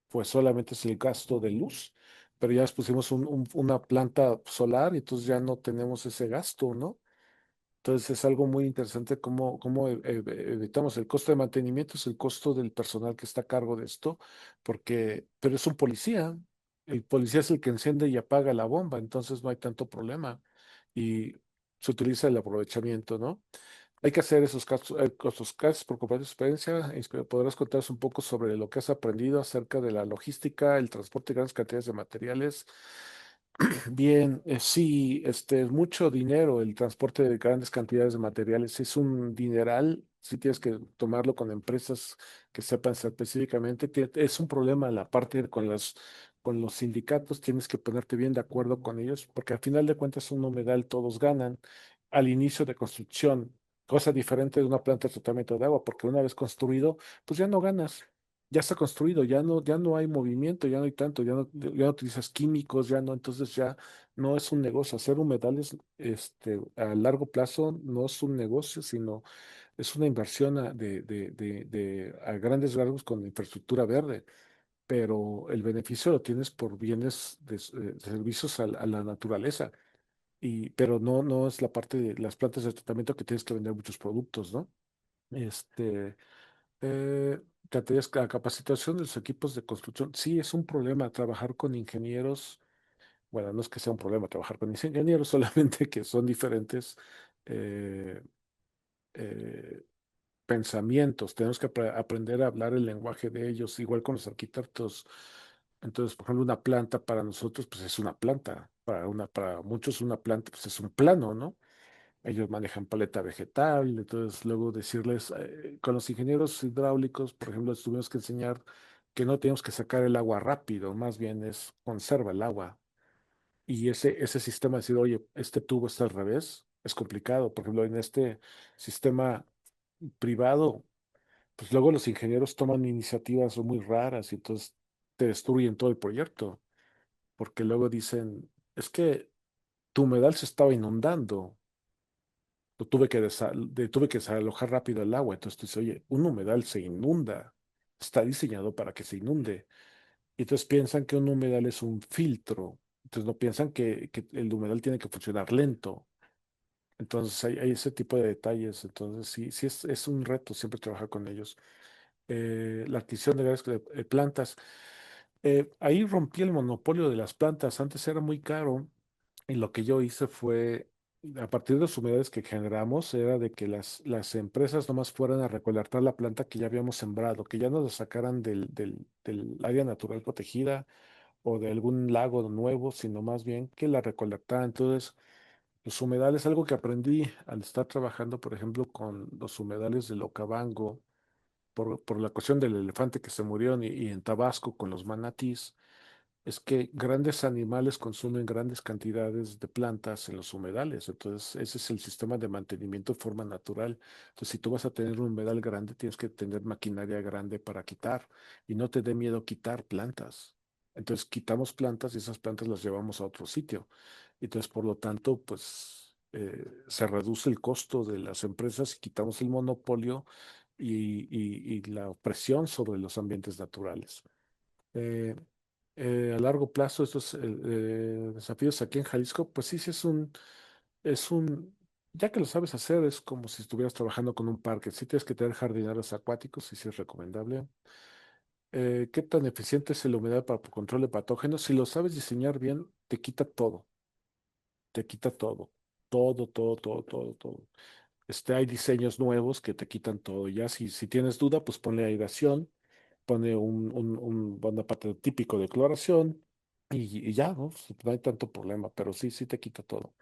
pues solamente es el gasto de luz, pero ya les pusimos una planta solar y entonces ya no tenemos ese gasto, ¿no? Entonces es algo muy interesante cómo evitamos el costo de mantenimiento, es el costo del personal que está a cargo de esto, pero es un policía. El policía es el que enciende y apaga la bomba, entonces no hay tanto problema y se utiliza el aprovechamiento, ¿no? Hay que hacer esos casos por compartir tu experiencia. Podrás contarnos un poco sobre lo que has aprendido acerca de la logística, el transporte de grandes cantidades de materiales. Bien, sí, es mucho dinero el transporte de grandes cantidades de materiales. Es un dineral. Si tienes que tomarlo con empresas que sepan específicamente. Es un problema la parte con los sindicatos. Tienes que ponerte bien de acuerdo con ellos, porque al final de cuentas un humedal todos ganan al inicio de construcción, cosa diferente de una planta de tratamiento de agua, porque una vez construido, pues ya no ganas. Ya está construido, ya no hay movimiento, ya no hay tanto, ya no utilizas químicos, ya no, entonces ya no es un negocio. Hacer humedales, a largo plazo no es un negocio, sino es una inversión a grandes rasgos con infraestructura verde, pero el beneficio lo tienes por bienes de servicios a la naturaleza. Pero no es la parte de las plantas de tratamiento que tienes que vender muchos productos, ¿no? Este, eh, la capacitación de los equipos de construcción, sí es un problema trabajar con ingenieros. Bueno, no es que sea un problema trabajar con ingenieros, solamente que son diferentes eh, eh, pensamientos. Tenemos que aprender a hablar el lenguaje de ellos, igual con los arquitectos. Entonces, por ejemplo, una planta para nosotros, pues es una planta. Para muchos una planta, pues es un plano, ¿no? Ellos manejan paleta vegetal, entonces luego decirles, con los ingenieros hidráulicos, por ejemplo, les tuvimos que enseñar que no tenemos que sacar el agua rápido, más bien es conserva el agua. Y ese sistema de decir, oye, este tubo está al revés, es complicado. Por ejemplo, en este sistema privado, pues luego los ingenieros toman iniciativas muy raras y entonces te destruyen todo el proyecto, porque luego dicen, es que tu humedal se estaba inundando. Tuve que desalojar rápido el agua. Entonces tú dices, oye, un humedal se inunda. Está diseñado para que se inunde. Y entonces piensan que un humedal es un filtro. Entonces no piensan que el humedal tiene que funcionar lento. Entonces hay ese tipo de detalles. Entonces sí es un reto siempre trabajar con ellos. La adquisición de plantas. Ahí rompí el monopolio de las plantas. Antes era muy caro. Y lo que yo hice fue, a partir de las humedades que generamos, era de que las empresas nomás fueran a recolectar la planta que ya habíamos sembrado, que ya no la sacaran del área natural protegida o de algún lago nuevo, sino más bien que la recolectaran. Entonces, los humedales, algo que aprendí al estar trabajando, por ejemplo, con los humedales del Okavango, por la cuestión del elefante que se murió y en Tabasco con los manatís, es que grandes animales consumen grandes cantidades de plantas en los humedales. Entonces, ese es el sistema de mantenimiento de forma natural. Entonces, si tú vas a tener un humedal grande, tienes que tener maquinaria grande para quitar y no te dé miedo quitar plantas. Entonces, quitamos plantas y esas plantas las llevamos a otro sitio. Entonces, por lo tanto, pues se reduce el costo de las empresas y quitamos el monopolio y la presión sobre los ambientes naturales. Eh, a largo plazo, estos desafíos aquí en Jalisco, pues sí, sí ya que lo sabes hacer, es como si estuvieras trabajando con un parque. Sí tienes que tener jardineros acuáticos, y sí es recomendable. ¿Qué tan eficiente es la humedad para control de patógenos? Si lo sabes diseñar bien, te quita todo. Hay diseños nuevos que te quitan todo. Ya si tienes duda, pues ponle aireación, pone un bonaparte típico de cloración y ya, ¿no? Pues, no hay tanto problema, pero sí te quita todo.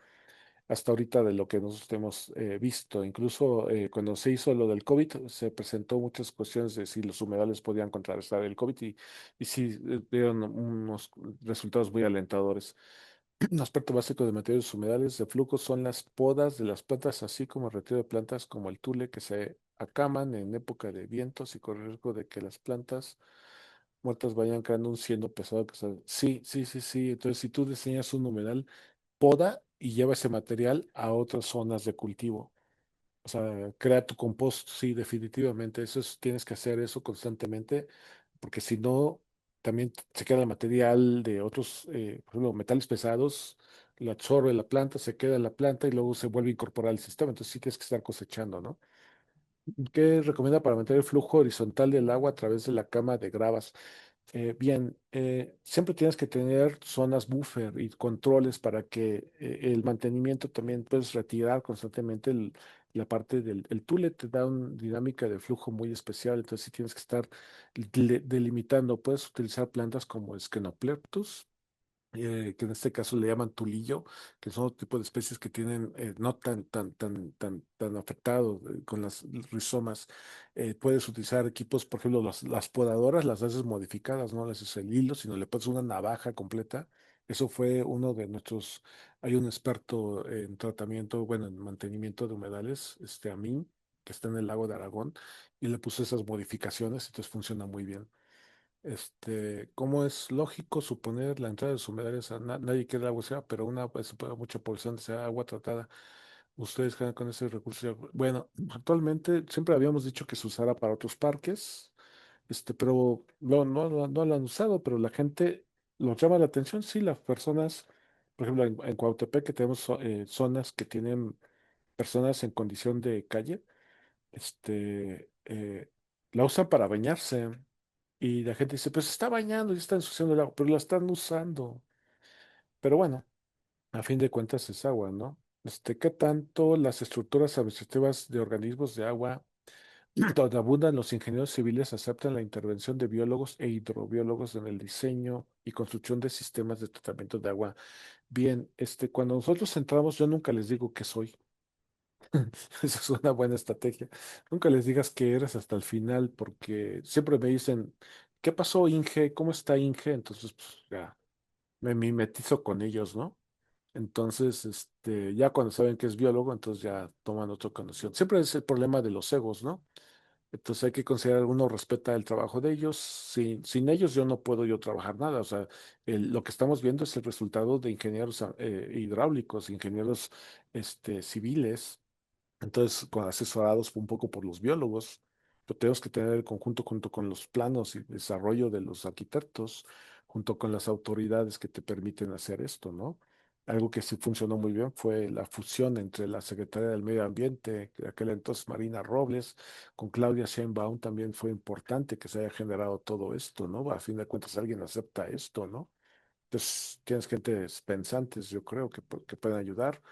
Hasta ahorita de lo que nosotros hemos visto, incluso cuando se hizo lo del COVID, se presentó muchas cuestiones de si los humedales podían contrarrestar el COVID y sí dieron unos resultados muy alentadores. Un aspecto básico de materiales humedales de flujo son las podas de las plantas, así como el retiro de plantas como el tule que se acaman en época de vientos y corre el riesgo de que las plantas muertas vayan quedando un siendo pesado. Sí, sí, sí, sí. Entonces, si tú diseñas un humedal, poda y lleva ese material a otras zonas de cultivo. O sea, crea tu compost, sí, definitivamente. Tienes que hacer eso constantemente, porque si no, también se queda el material de otros, por ejemplo, metales pesados, lo absorbe la planta, se queda en la planta y luego se vuelve a incorporar al sistema. Entonces sí tienes que estar cosechando, ¿no? ¿Qué recomienda para mantener el flujo horizontal del agua a través de la cama de gravas? Bien, siempre tienes que tener zonas buffer y controles para que el mantenimiento también puedes retirar constantemente la parte del el tule, te da una dinámica de flujo muy especial, entonces sí tienes que estar delimitando. Puedes utilizar plantas como Schenopleptus, que en este caso le llaman tulillo, que son otro tipo de especies que tienen no tan afectado con las rizomas. Puedes utilizar equipos, por ejemplo, las podadoras, las haces modificadas, no le haces el hilo, sino le pones una navaja completa. Eso fue uno de nuestros, hay un experto en tratamiento, bueno, en mantenimiento de humedales, Amin, que está en el lago de Aragón, y le puso esas modificaciones, entonces funciona muy bien. Como es lógico suponer la entrada de los humedales, nadie quiere agua sea, pero una pues, supone mucha población desea agua tratada. Ustedes quedan con ese recurso. Bueno, actualmente siempre habíamos dicho que se usara para otros parques, pero no lo han usado, pero la gente los llama la atención. Sí, las personas, por ejemplo, en Cuautepec, que tenemos zonas que tienen personas en condición de calle, la usan para bañarse. Y la gente dice, pues se está bañando y está ensuciando el agua, pero la están usando. Pero bueno, a fin de cuentas es agua, ¿no? ¿Qué tanto las estructuras administrativas de organismos de agua, donde abundan los ingenieros civiles, aceptan la intervención de biólogos e hidrobiólogos en el diseño y construcción de sistemas de tratamiento de agua? Bien, cuando nosotros entramos, yo nunca les digo qué soy. Esa es una buena estrategia. Nunca les digas que eres hasta el final, porque siempre me dicen, ¿qué pasó, Inge? ¿Cómo está Inge? Entonces, pues ya me mimetizo con ellos, ¿no? Entonces, ya cuando saben que es biólogo, entonces ya toman otra condición. Siempre es el problema de los egos, ¿no? Entonces hay que considerar, uno respeta el trabajo de ellos. Sin ellos yo no puedo yo trabajar nada. O sea, lo que estamos viendo es el resultado de ingenieros hidráulicos, ingenieros civiles, entonces, asesorados un poco por los biólogos, pero tenemos que tener el conjunto junto con los planos y desarrollo de los arquitectos, junto con las autoridades que te permiten hacer esto, ¿no? Algo que sí funcionó muy bien fue la fusión entre la Secretaría del Medio Ambiente, de aquel entonces Marina Robles, con Claudia Sheinbaum también fue importante que se haya generado todo esto, ¿no? A fin de cuentas alguien acepta esto, ¿no? Entonces, tienes gentes pensantes, yo creo, que pueden ayudar.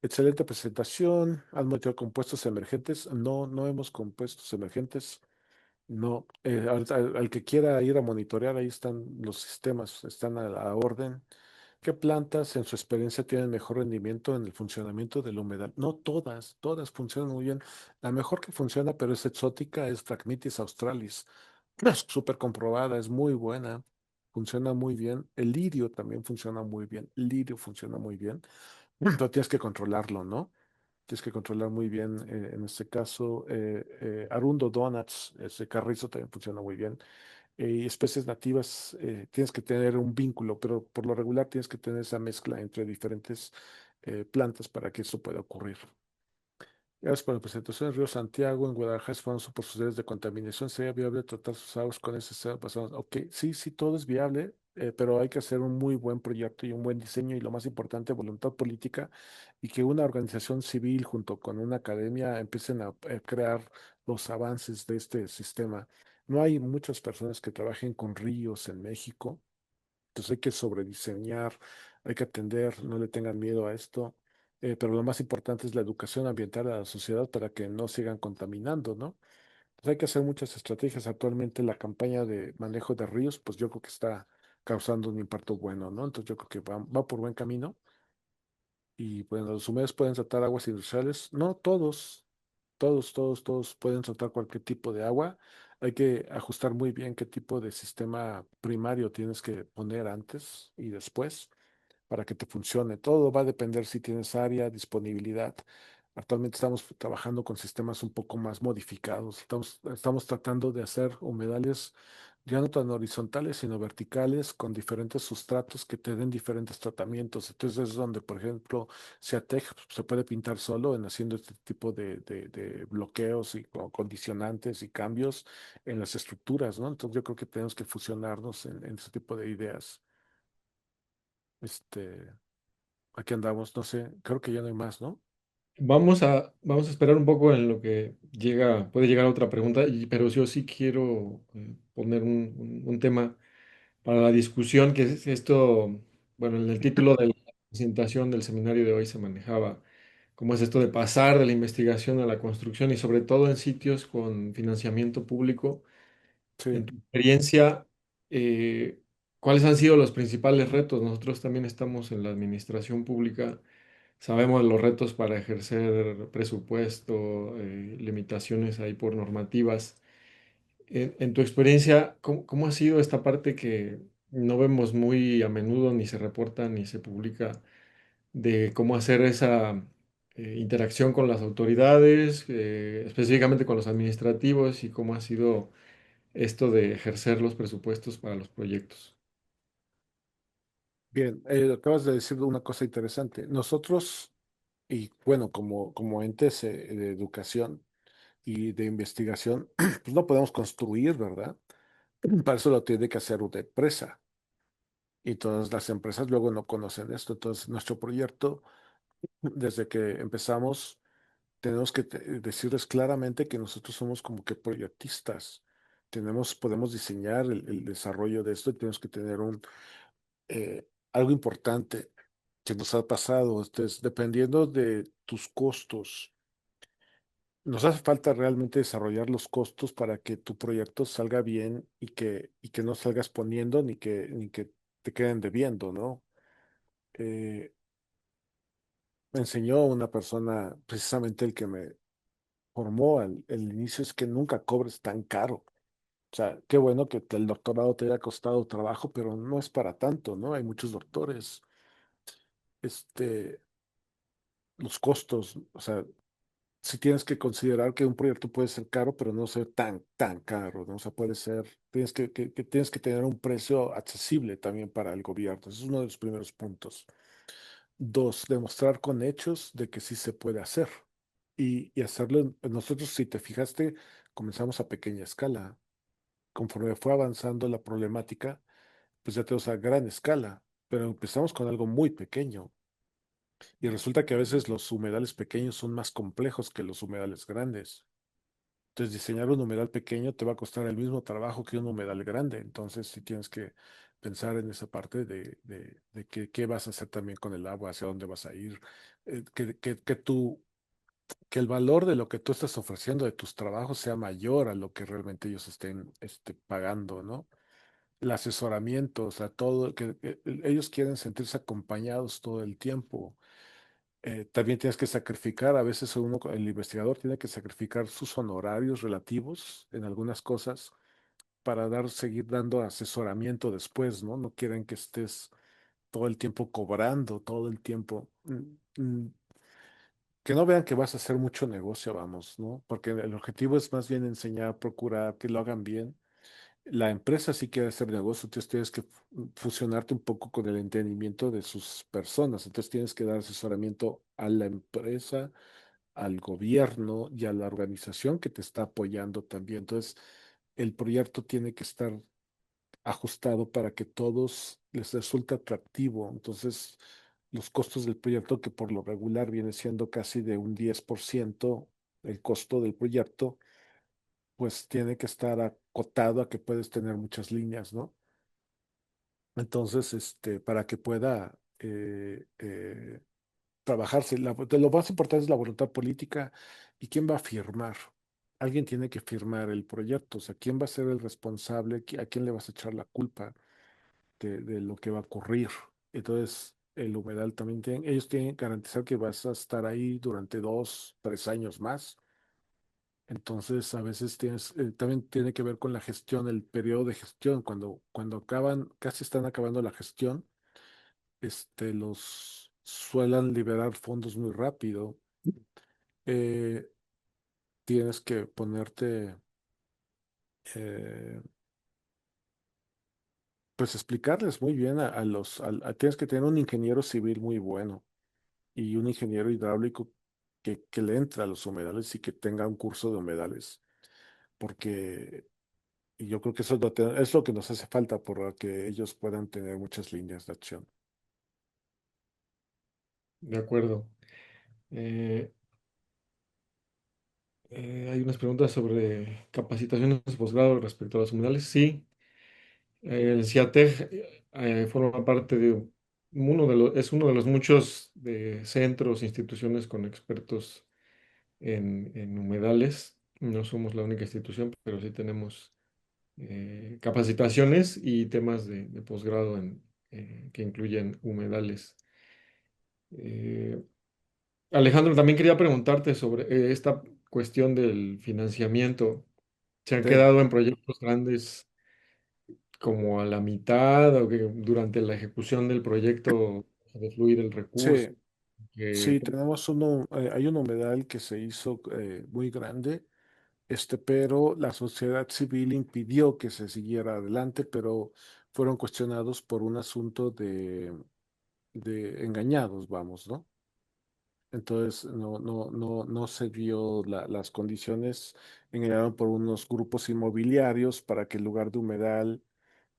Excelente presentación. ¿Has monitoreado compuestos emergentes? No, no hemos compuestos emergentes. No. Al que quiera ir a monitorear, ahí están los sistemas, están a la orden. ¿Qué plantas en su experiencia tienen mejor rendimiento en el funcionamiento de la humedad? No todas, todas funcionan muy bien. La mejor que funciona, pero es exótica, es Phragmitis australis. Es súper comprobada, es muy buena, funciona muy bien. El lirio también funciona muy bien. El lirio funciona muy bien, pero tienes que controlarlo, ¿no? Tienes que controlar muy bien, en este caso, Arundo Donuts, ese carrizo también funciona muy bien. Y especies nativas, tienes que tener un vínculo, pero por lo regular tienes que tener esa mezcla entre diferentes plantas para que eso pueda ocurrir. Gracias por la presentación. El río Santiago en Guadalajara es famoso por sus áreas de contaminación. ¿Sería viable tratar sus aguas con ese ser basado? Ok, sí, sí, todo es viable, pero hay que hacer un muy buen proyecto y un buen diseño y lo más importante, voluntad política y que una organización civil junto con una academia empiecen a crear los avances de este sistema. No hay muchas personas que trabajen con ríos en México, entonces hay que sobrediseñar, hay que atender, no le tengan miedo a esto, pero lo más importante es la educación ambiental a la sociedad para que no sigan contaminando, ¿no? Entonces hay que hacer muchas estrategias. Actualmente la campaña de manejo de ríos, pues yo creo que está causando un impacto bueno, ¿no? Entonces yo creo que va por buen camino. Y bueno, los humedales pueden tratar aguas industriales. No todos, todos pueden tratar cualquier tipo de agua. Hay que ajustar muy bien qué tipo de sistema primario tienes que poner antes y después para que te funcione. Todo va a depender si tienes área, disponibilidad. Actualmente estamos trabajando con sistemas un poco más modificados. Estamos tratando de hacer humedales ya no tan horizontales, sino verticales, con diferentes sustratos que te den diferentes tratamientos. Entonces es donde, por ejemplo, Seatec se puede pintar solo en haciendo este tipo de bloqueos y condicionantes y cambios en las estructuras, ¿no? Entonces yo creo que tenemos que fusionarnos en ese tipo de ideas. Este, aquí andamos, no sé, creo que ya no hay más, ¿no? Vamos a esperar un poco en lo que puede llegar otra pregunta, pero yo sí quiero poner un tema para la discusión, que es esto, bueno, en el título de la presentación del seminario de hoy se manejaba cómo es esto de pasar de la investigación a la construcción y sobre todo en sitios con financiamiento público. En Sí. tu experiencia, ¿cuáles han sido los principales retos? Nosotros también estamos en la administración pública. Sabemos los retos para ejercer presupuesto, limitaciones ahí por normativas. En tu experiencia, ¿cómo ha sido esta parte que no vemos muy a menudo, ni se reporta, ni se publica, de cómo hacer esa interacción con las autoridades, específicamente con los administrativos, y cómo ha sido esto de ejercer los presupuestos para los proyectos? Bien, acabas de decir una cosa interesante. Nosotros, y bueno, como entes de educación y de investigación, pues no podemos construir, ¿verdad? Para eso lo tiene que hacer una empresa. Y todas las empresas luego no conocen esto. Entonces, nuestro proyecto, desde que empezamos, tenemos que decirles claramente que nosotros somos como que proyectistas. Podemos diseñar el desarrollo de esto y tenemos que tener algo importante que nos ha pasado. Entonces, dependiendo de tus costos, nos hace falta realmente desarrollar los costos para que tu proyecto salga bien y que no salgas poniendo ni que te queden debiendo, ¿no? Eh, Me enseñó una persona, precisamente el que me formó al inicio, es que nunca cobres tan caro. O sea, qué bueno que el doctorado te haya costado trabajo, pero no es para tanto, ¿no? Hay muchos doctores. Este, los costos, o sea, si tienes que considerar que un proyecto puede ser caro, pero no ser tan caro, ¿no? O sea, puede ser, tienes que tener un precio accesible también para el gobierno. Ese es uno de los primeros puntos. Dos, demostrar con hechos de que sí se puede hacer. Y hacerlo, nosotros, si te fijaste, comenzamos a pequeña escala. Conforme fue avanzando la problemática, pues ya tenemos a gran escala, pero empezamos con algo muy pequeño. Y resulta que a veces los humedales pequeños son más complejos que los humedales grandes. Entonces, diseñar un humedal pequeño te va a costar el mismo trabajo que un humedal grande. Entonces, sí tienes que pensar en esa parte de qué vas a hacer también con el agua, hacia dónde vas a ir, que el valor de lo que tú estás ofreciendo de tus trabajos sea mayor a lo que realmente ellos estén pagando, ¿no? El asesoramiento, o sea, todo, que ellos quieren sentirse acompañados todo el tiempo. También tienes que sacrificar, a veces el investigador tiene que sacrificar sus honorarios relativos en algunas cosas para seguir dando asesoramiento después, ¿no? No quieren que estés todo el tiempo cobrando, todo el tiempo. Que no vean que vas a hacer mucho negocio, vamos, ¿no? Porque el objetivo es más bien enseñar, procurar que lo hagan bien. La empresa sí quiere hacer negocio, entonces tienes que fusionarte un poco con el entendimiento de sus personas. Entonces tienes que dar asesoramiento a la empresa, al gobierno y a la organización que te está apoyando también. Entonces, el proyecto tiene que estar ajustado para que todos les resulte atractivo. Entonces, los costos del proyecto, que por lo regular viene siendo casi de un 10% el costo del proyecto, pues tiene que estar acotado a que puedes tener muchas líneas, ¿no? Entonces, para que pueda trabajarse, lo más importante es la voluntad política y quién va a firmar. Alguien tiene que firmar el proyecto, o sea, quién va a ser el responsable, a quién le vas a echar la culpa de lo que va a ocurrir. Entonces, el humedal también ellos tienen que garantizar que vas a estar ahí durante 2, 3 años más. Entonces, a veces también tiene que ver con la gestión, el periodo de gestión. Cuando casi están acabando la gestión, los suelen liberar fondos muy rápido eh, tienes que ponerte, eh, pues explicarles muy bien a los, tienes que tener un ingeniero civil muy bueno y un ingeniero hidráulico que le entre a los humedales y que tenga un curso de humedales, porque y yo creo que eso es lo que nos hace falta para que ellos puedan tener muchas líneas de acción. De acuerdo. Eh, Hay unas preguntas sobre capacitaciones de posgrado respecto a los humedales. Sí, el CIATEG forma parte de es uno de los muchos de centros, instituciones con expertos en humedales. No somos la única institución, pero sí tenemos capacitaciones y temas de posgrado que incluyen humedales. Eh, Alejandro, también quería preguntarte sobre esta cuestión del financiamiento. ¿Se han Sí, quedado en proyectos grandes como a la mitad o que durante la ejecución del proyecto de fluir el recurso? sí, Que, sí, tenemos hay un humedal que se hizo muy grande, pero la sociedad civil impidió que se siguiera adelante, pero fueron cuestionados por un asunto de engañados, vamos, ¿no? Entonces no se dio las condiciones, engañaron por unos grupos inmobiliarios para que en lugar de humedal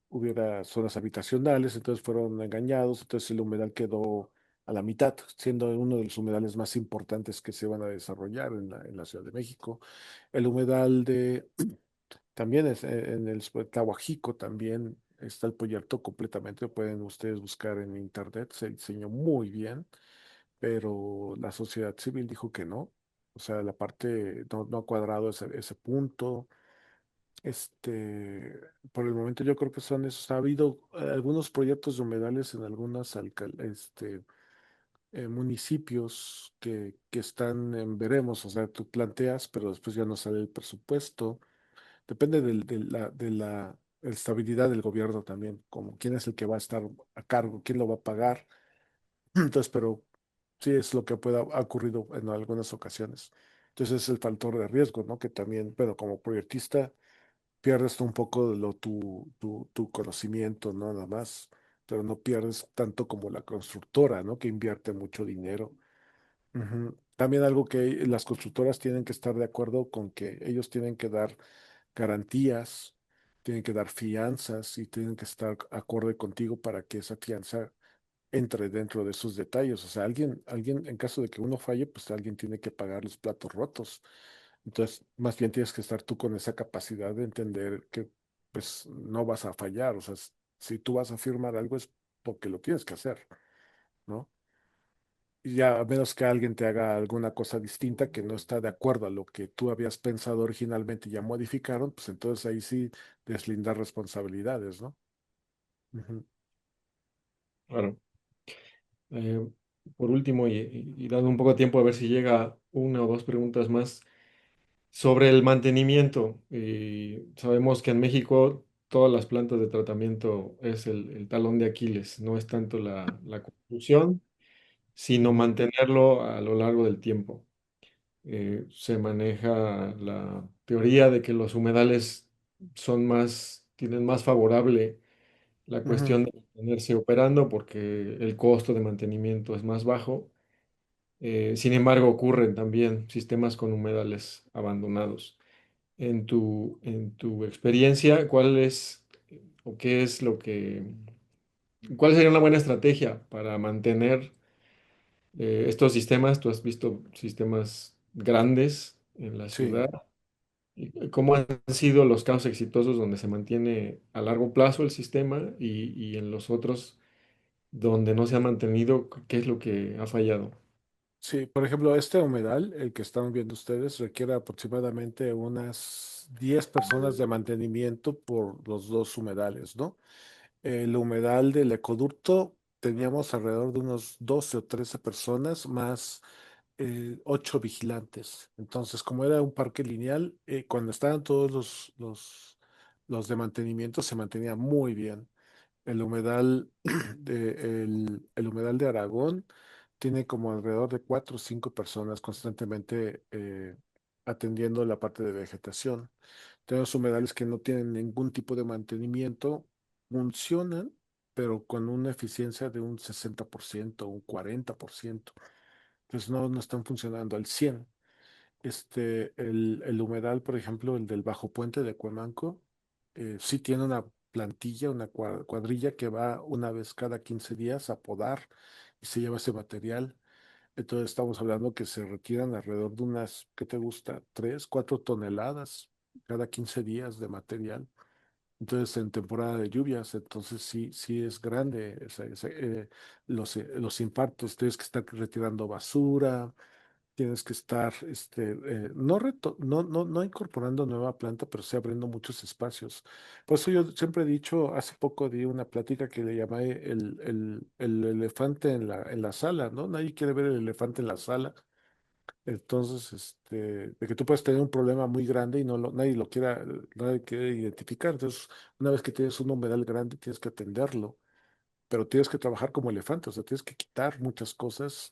hubiera zonas habitacionales, entonces fueron engañados, entonces el humedal quedó a la mitad, siendo uno de los humedales más importantes que se van a desarrollar en la Ciudad de México. El humedal también es en el Tahuajico, también está el proyecto completamente, lo pueden ustedes buscar en internet, se diseñó muy bien, pero la sociedad civil dijo que no. O sea, la parte no ha cuadrado ese punto. Por el momento yo creo que son esos. Ha habido algunos proyectos de humedales en algunos municipios que están en veremos, o sea, tú planteas, pero después ya no sale el presupuesto. Depende de la estabilidad del gobierno también, como quién es el que va a estar a cargo, quién lo va a pagar. Entonces, pero sí es lo que ha ocurrido en algunas ocasiones. Entonces es el factor de riesgo, ¿no? Que también, pero como proyectista pierdes un poco de tu conocimiento, ¿no? Nada más, pero no pierdes tanto como la constructora, ¿no? Que invierte mucho dinero. Ujú. También algo que las constructoras tienen que estar de acuerdo con que ellos tienen que dar garantías, tienen que dar fianzas y tienen que estar acorde contigo para que esa fianza entre dentro de esos detalles. O sea, alguien, en caso de que uno falle, pues alguien tiene que pagar los platos rotos. Entonces, más bien tienes que estar tú con esa capacidad de entender que pues no vas a fallar. O sea, si tú vas a firmar algo es porque lo tienes que hacer, ¿no? Y ya a menos que alguien te haga alguna cosa distinta que no está de acuerdo a lo que tú habías pensado originalmente y ya modificaron, pues entonces ahí sí deslindar responsabilidades, ¿no? Ujú. claro. Eh, por último, y dando un poco de tiempo a ver si llega una o dos preguntas más sobre el mantenimiento. Sabemos que en México todas las plantas de tratamiento es el talón de Aquiles, no es tanto la construcción, sino Ujú. mantenerlo a lo largo del tiempo. Se maneja la teoría de que los humedales tienen más favorable la Ujú. cuestión de mantenerse operando porque el costo de mantenimiento es más bajo. Sin embargo, ocurren también sistemas con humedales abandonados. En tu experiencia, ¿cuál es o qué es cuál sería una buena estrategia para mantener estos sistemas? Tú has visto sistemas grandes en la Sí. ciudad. ¿Y cómo han sido los casos exitosos donde se mantiene a largo plazo el sistema y en los otros donde no se ha mantenido, qué es lo que ha fallado? Sí, por ejemplo, este humedal, el que están viendo ustedes, requiere aproximadamente unas 10 personas de mantenimiento por los dos humedales, ¿no? El humedal del ecoducto teníamos alrededor de unos 12 o 13 personas más 8 vigilantes. Entonces, como era un parque lineal, cuando estaban todos los de mantenimiento se mantenía muy bien. El humedal el humedal de Aragón tiene como alrededor de 4 o 5 personas constantemente atendiendo la parte de vegetación. Tenemos humedales que no tienen ningún tipo de mantenimiento, funcionan, pero con una eficiencia de un 60%, un 40%. Entonces no están funcionando al 100. El humedal, por ejemplo, el del Bajo Puente de Cuemanco, sí tiene una plantilla, una cuadrilla que va una vez cada 15 días a podar y se lleva ese material. Entonces estamos hablando que se retiran alrededor de unas, ¿qué te gusta? 3, 4 toneladas cada 15 días de material. Entonces en temporada de lluvias, entonces sí es grande los impactos. Tienes que estar retirando basura, tienes que estar, no incorporando nueva planta, pero sí abriendo muchos espacios. Por eso yo siempre he dicho, hace poco di una plática que le llamé el elefante en la sala, ¿no? Nadie quiere ver el elefante en la sala. Entonces, de que tú puedes tener un problema muy grande y nadie quiere identificar. Entonces, una vez que tienes un humedal grande, tienes que atenderlo, pero tienes que trabajar como elefante, o sea, tienes que quitar muchas cosas,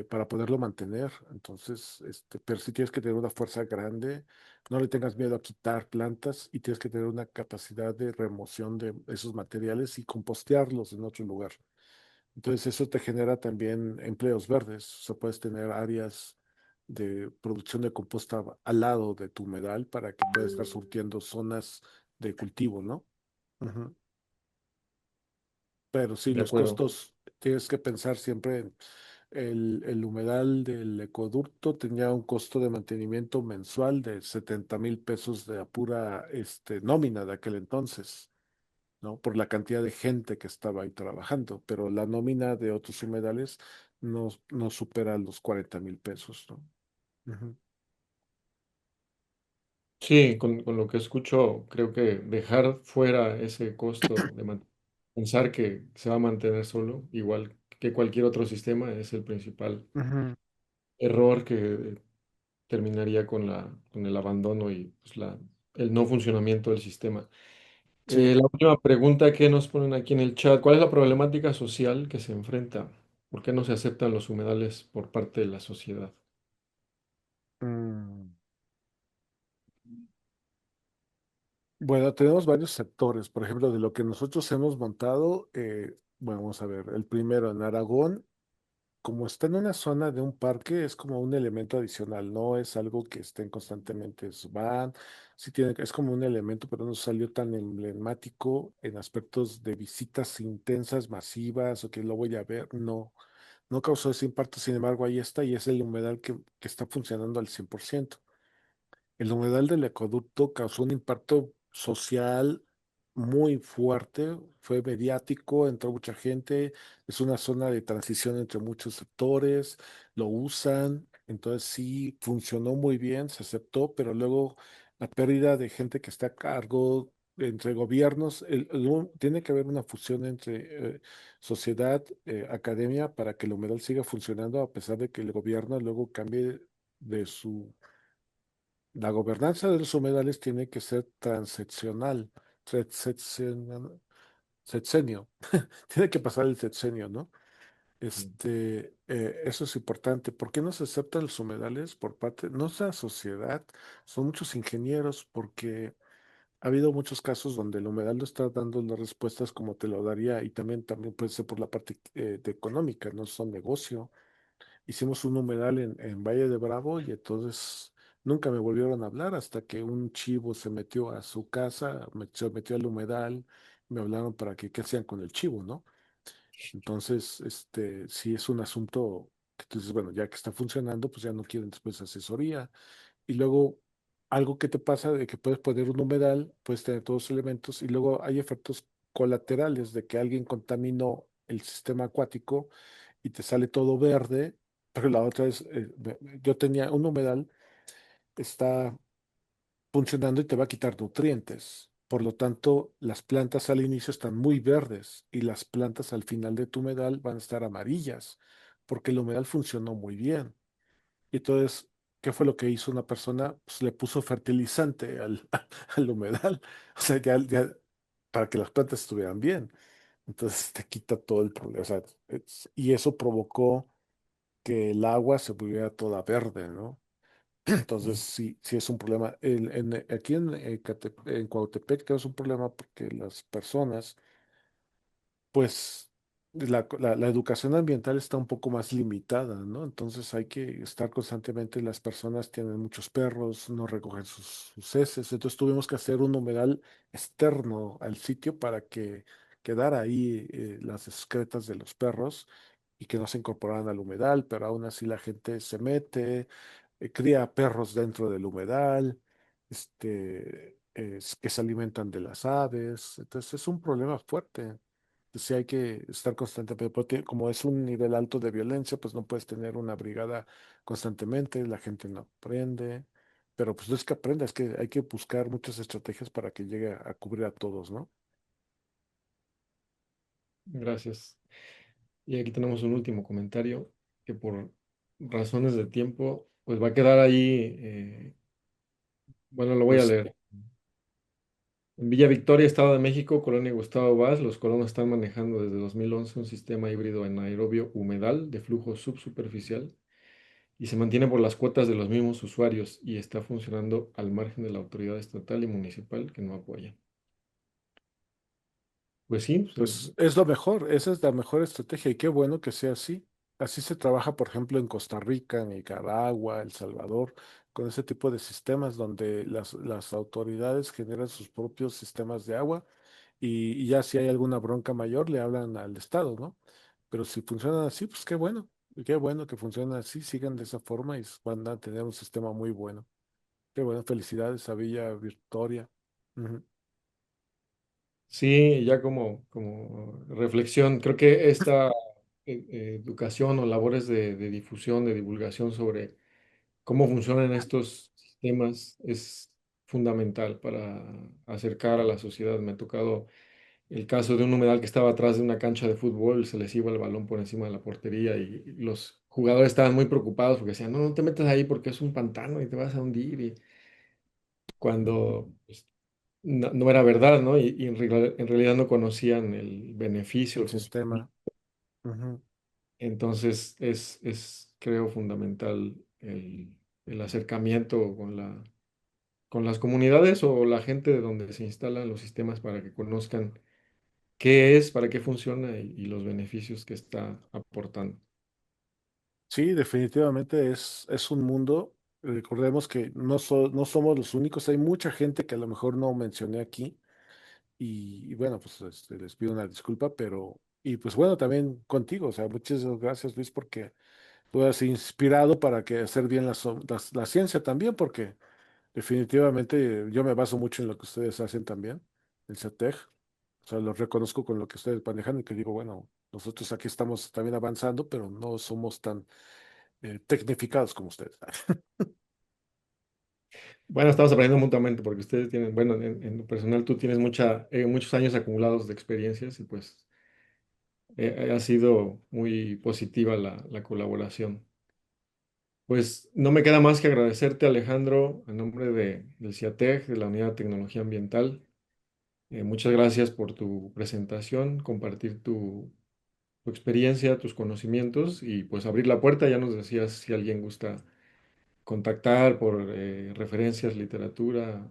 para poderlo mantener. Entonces, pero sí tienes que tener una fuerza grande, no le tengas miedo a quitar plantas y tienes que tener una capacidad de remoción de esos materiales y compostearlos en otro lugar. Entonces, eso te genera también empleos verdes, o sea, puedes tener áreas de producción de composta al lado de tu humedal para que puedas estar surtiendo zonas de cultivo, ¿no? Ujú. Pero sí, De los acuerdo. costos, tienes que pensar siempre en el humedal del ecoducto tenía un costo de mantenimiento mensual de 70,000 pesos de pura nómina de aquel entonces, ¿no? Por la cantidad de gente que estaba ahí trabajando, pero la nómina de otros humedales no supera los 40,000 pesos, ¿no? Ujú. Sí, con lo que escucho, creo que dejar fuera ese costo de pensar que se va a mantener solo, igual que cualquier otro sistema, es el principal Ujú. error que terminaría con el abandono y pues, el no funcionamiento del sistema. Sí. La última pregunta que nos ponen aquí en el chat, ¿cuál es la problemática social que se enfrenta? ¿Por qué no se aceptan los humedales por parte de la sociedad? Mm. Bueno, tenemos varios sectores. Por ejemplo, de lo que nosotros hemos montado, bueno, vamos a ver, el primero en Aragón, como está en una zona de un parque, es como un elemento adicional, no es algo que estén constantemente, van, sí tiene, es como un elemento, pero no salió tan emblemático en aspectos de visitas intensas, masivas, o que lo voy a ver, no causó ese impacto, sin embargo, ahí está, y es el humedal que está funcionando al 100%. El humedal del acueducto causó un impacto social muy fuerte, fue mediático, entró mucha gente, es una zona de transición entre muchos sectores, lo usan, entonces sí funcionó muy bien, se aceptó, pero luego la pérdida de gente que está a cargo entre gobiernos, tiene que haber una fusión entre sociedad, academia, para que el humedal siga funcionando a pesar de que el gobierno luego cambie de su la gobernanza de los humedales tiene que ser transeccional, sexenio, sexenio. Tiene que pasar el sexenio, ¿no? Eso es importante. ¿Por qué no se aceptan los humedales por parte, no es la sociedad, son muchos ingenieros, porque ha habido muchos casos donde el humedal no está dando las respuestas como te lo daría y también puede ser por la parte de económica, no son negocio. Hicimos un humedal en Valle de Bravo y entonces nunca me volvieron a hablar hasta que un chivo se metió a su casa, se metió al humedal, me hablaron para que qué hacían con el chivo, ¿no? Entonces, sí es un asunto que tú dices, bueno, ya que está funcionando, pues ya no quieren después asesoría. Y luego, algo que te pasa de que puedes poner un humedal, puedes tener todos los elementos, y luego hay efectos colaterales de que alguien contaminó el sistema acuático y te sale todo verde, pero la otra es, yo tenía un humedal, está funcionando y te va a quitar nutrientes. Por lo tanto, las plantas al inicio están muy verdes y las plantas al final de tu humedal van a estar amarillas, porque el humedal funcionó muy bien. Y entonces, ¿qué fue lo que hizo una persona? Pues le puso fertilizante al humedal, o sea, para que las plantas estuvieran bien. Entonces te quita todo el problema. O sea, y eso provocó que el agua se volviera toda verde, ¿no? Entonces sí, sí es un problema. Aquí en Cuautepec tenemos un problema porque las personas pues la educación ambiental está un poco más limitada, ¿no? Entonces hay que estar constantemente, las personas tienen muchos perros, no recogen sus heces, entonces tuvimos que hacer un humedal externo al sitio para que quedara ahí las excretas de los perros y que no se incorporaran al humedal, pero aún así la gente se mete, cría perros dentro del humedal, que se alimentan de las aves, entonces es un problema fuerte. Sí hay que estar constantemente, porque como es un nivel alto de violencia, pues no puedes tener una brigada constantemente, la gente no aprende, pero pues no es que aprenda, es que hay que buscar muchas estrategias para que llegue a cubrir a todos, ¿no? Gracias. Y aquí tenemos un último comentario que por razones de tiempo, pues va a quedar ahí. Bueno, lo voy a Pues leer. En Villa Victoria, Estado de México, Colonia Gustavo Vaz, los colonos están manejando desde 2011 un sistema híbrido anaerobio humedal de flujo subsuperficial y se mantiene por las cuotas de los mismos usuarios y está funcionando al margen de la autoridad estatal y municipal que no apoyan. Pues sí, Pues es lo mejor, esa es la mejor estrategia y qué bueno que sea así. Así se trabaja, por ejemplo, en Costa Rica, en Nicaragua, El Salvador, con ese tipo de sistemas donde las autoridades generan sus propios sistemas de agua y ya si hay alguna bronca mayor le hablan al Estado, ¿no? Pero si funcionan así, pues qué bueno que funcionan así, sigan de esa forma y van a tener un sistema muy bueno. Qué bueno, felicidades a Villa Victoria. Ujú. sí, ya como reflexión, creo que esta educación o labores de difusión, de divulgación sobre cómo funcionan estos sistemas es fundamental para acercar a la sociedad. Me ha tocado el caso de un humedal que estaba atrás de una cancha de fútbol, se les iba el balón por encima de la portería y los jugadores estaban muy preocupados porque decían, no, no te metas ahí porque es un pantano y te vas a hundir. Y cuando pues, no era verdad, ¿no? Y en realidad no conocían el beneficio, El el funcionamiento. sistema. Ujú. Entonces es creo, fundamental el acercamiento con las comunidades o la gente de donde se instalan los sistemas para que conozcan qué es, para qué funciona y los beneficios que está aportando. Sí, definitivamente es un mundo. Recordemos que no somos los únicos. Hay mucha gente que a lo mejor no mencioné aquí. Y bueno, pues les pido una disculpa, pero, y pues bueno, también contigo. O sea, muchas gracias, Luis, porque tú has inspirado para que hacer bien la ciencia también, porque definitivamente yo me baso mucho en lo que ustedes hacen también, el CETEG. O sea, los reconozco con lo que ustedes manejan y que digo, bueno, nosotros aquí estamos también avanzando, pero no somos tan tecnificados como ustedes. Bueno, estamos aprendiendo mutuamente porque ustedes tienen, bueno, en lo personal tú tienes muchos años acumulados de experiencias y pues ha sido muy positiva la colaboración. Pues no me queda más que agradecerte, Alejandro, en nombre del CIATEG, de la Unidad de Tecnología Ambiental. Muchas gracias por tu presentación, compartir tu experiencia, tus conocimientos y pues abrir la puerta. Ya nos decías si alguien gusta contactar por referencias, literatura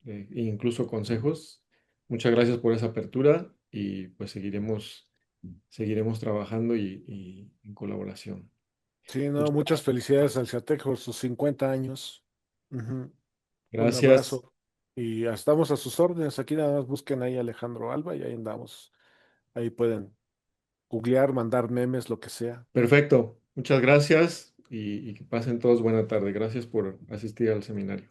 e incluso consejos. Muchas gracias por esa apertura y pues seguiremos trabajando y en colaboración. Sí, no, Muchas muchas felicidades al CETEC por sus 50 años. Ujú. Un gracias. abrazo. Y ya estamos a sus órdenes. Aquí nada más busquen ahí a Alejandro Alba y ahí andamos. Ahí pueden googlear, mandar memes, lo que sea. Perfecto. Muchas gracias y que pasen todos buena tarde. Gracias por asistir al seminario.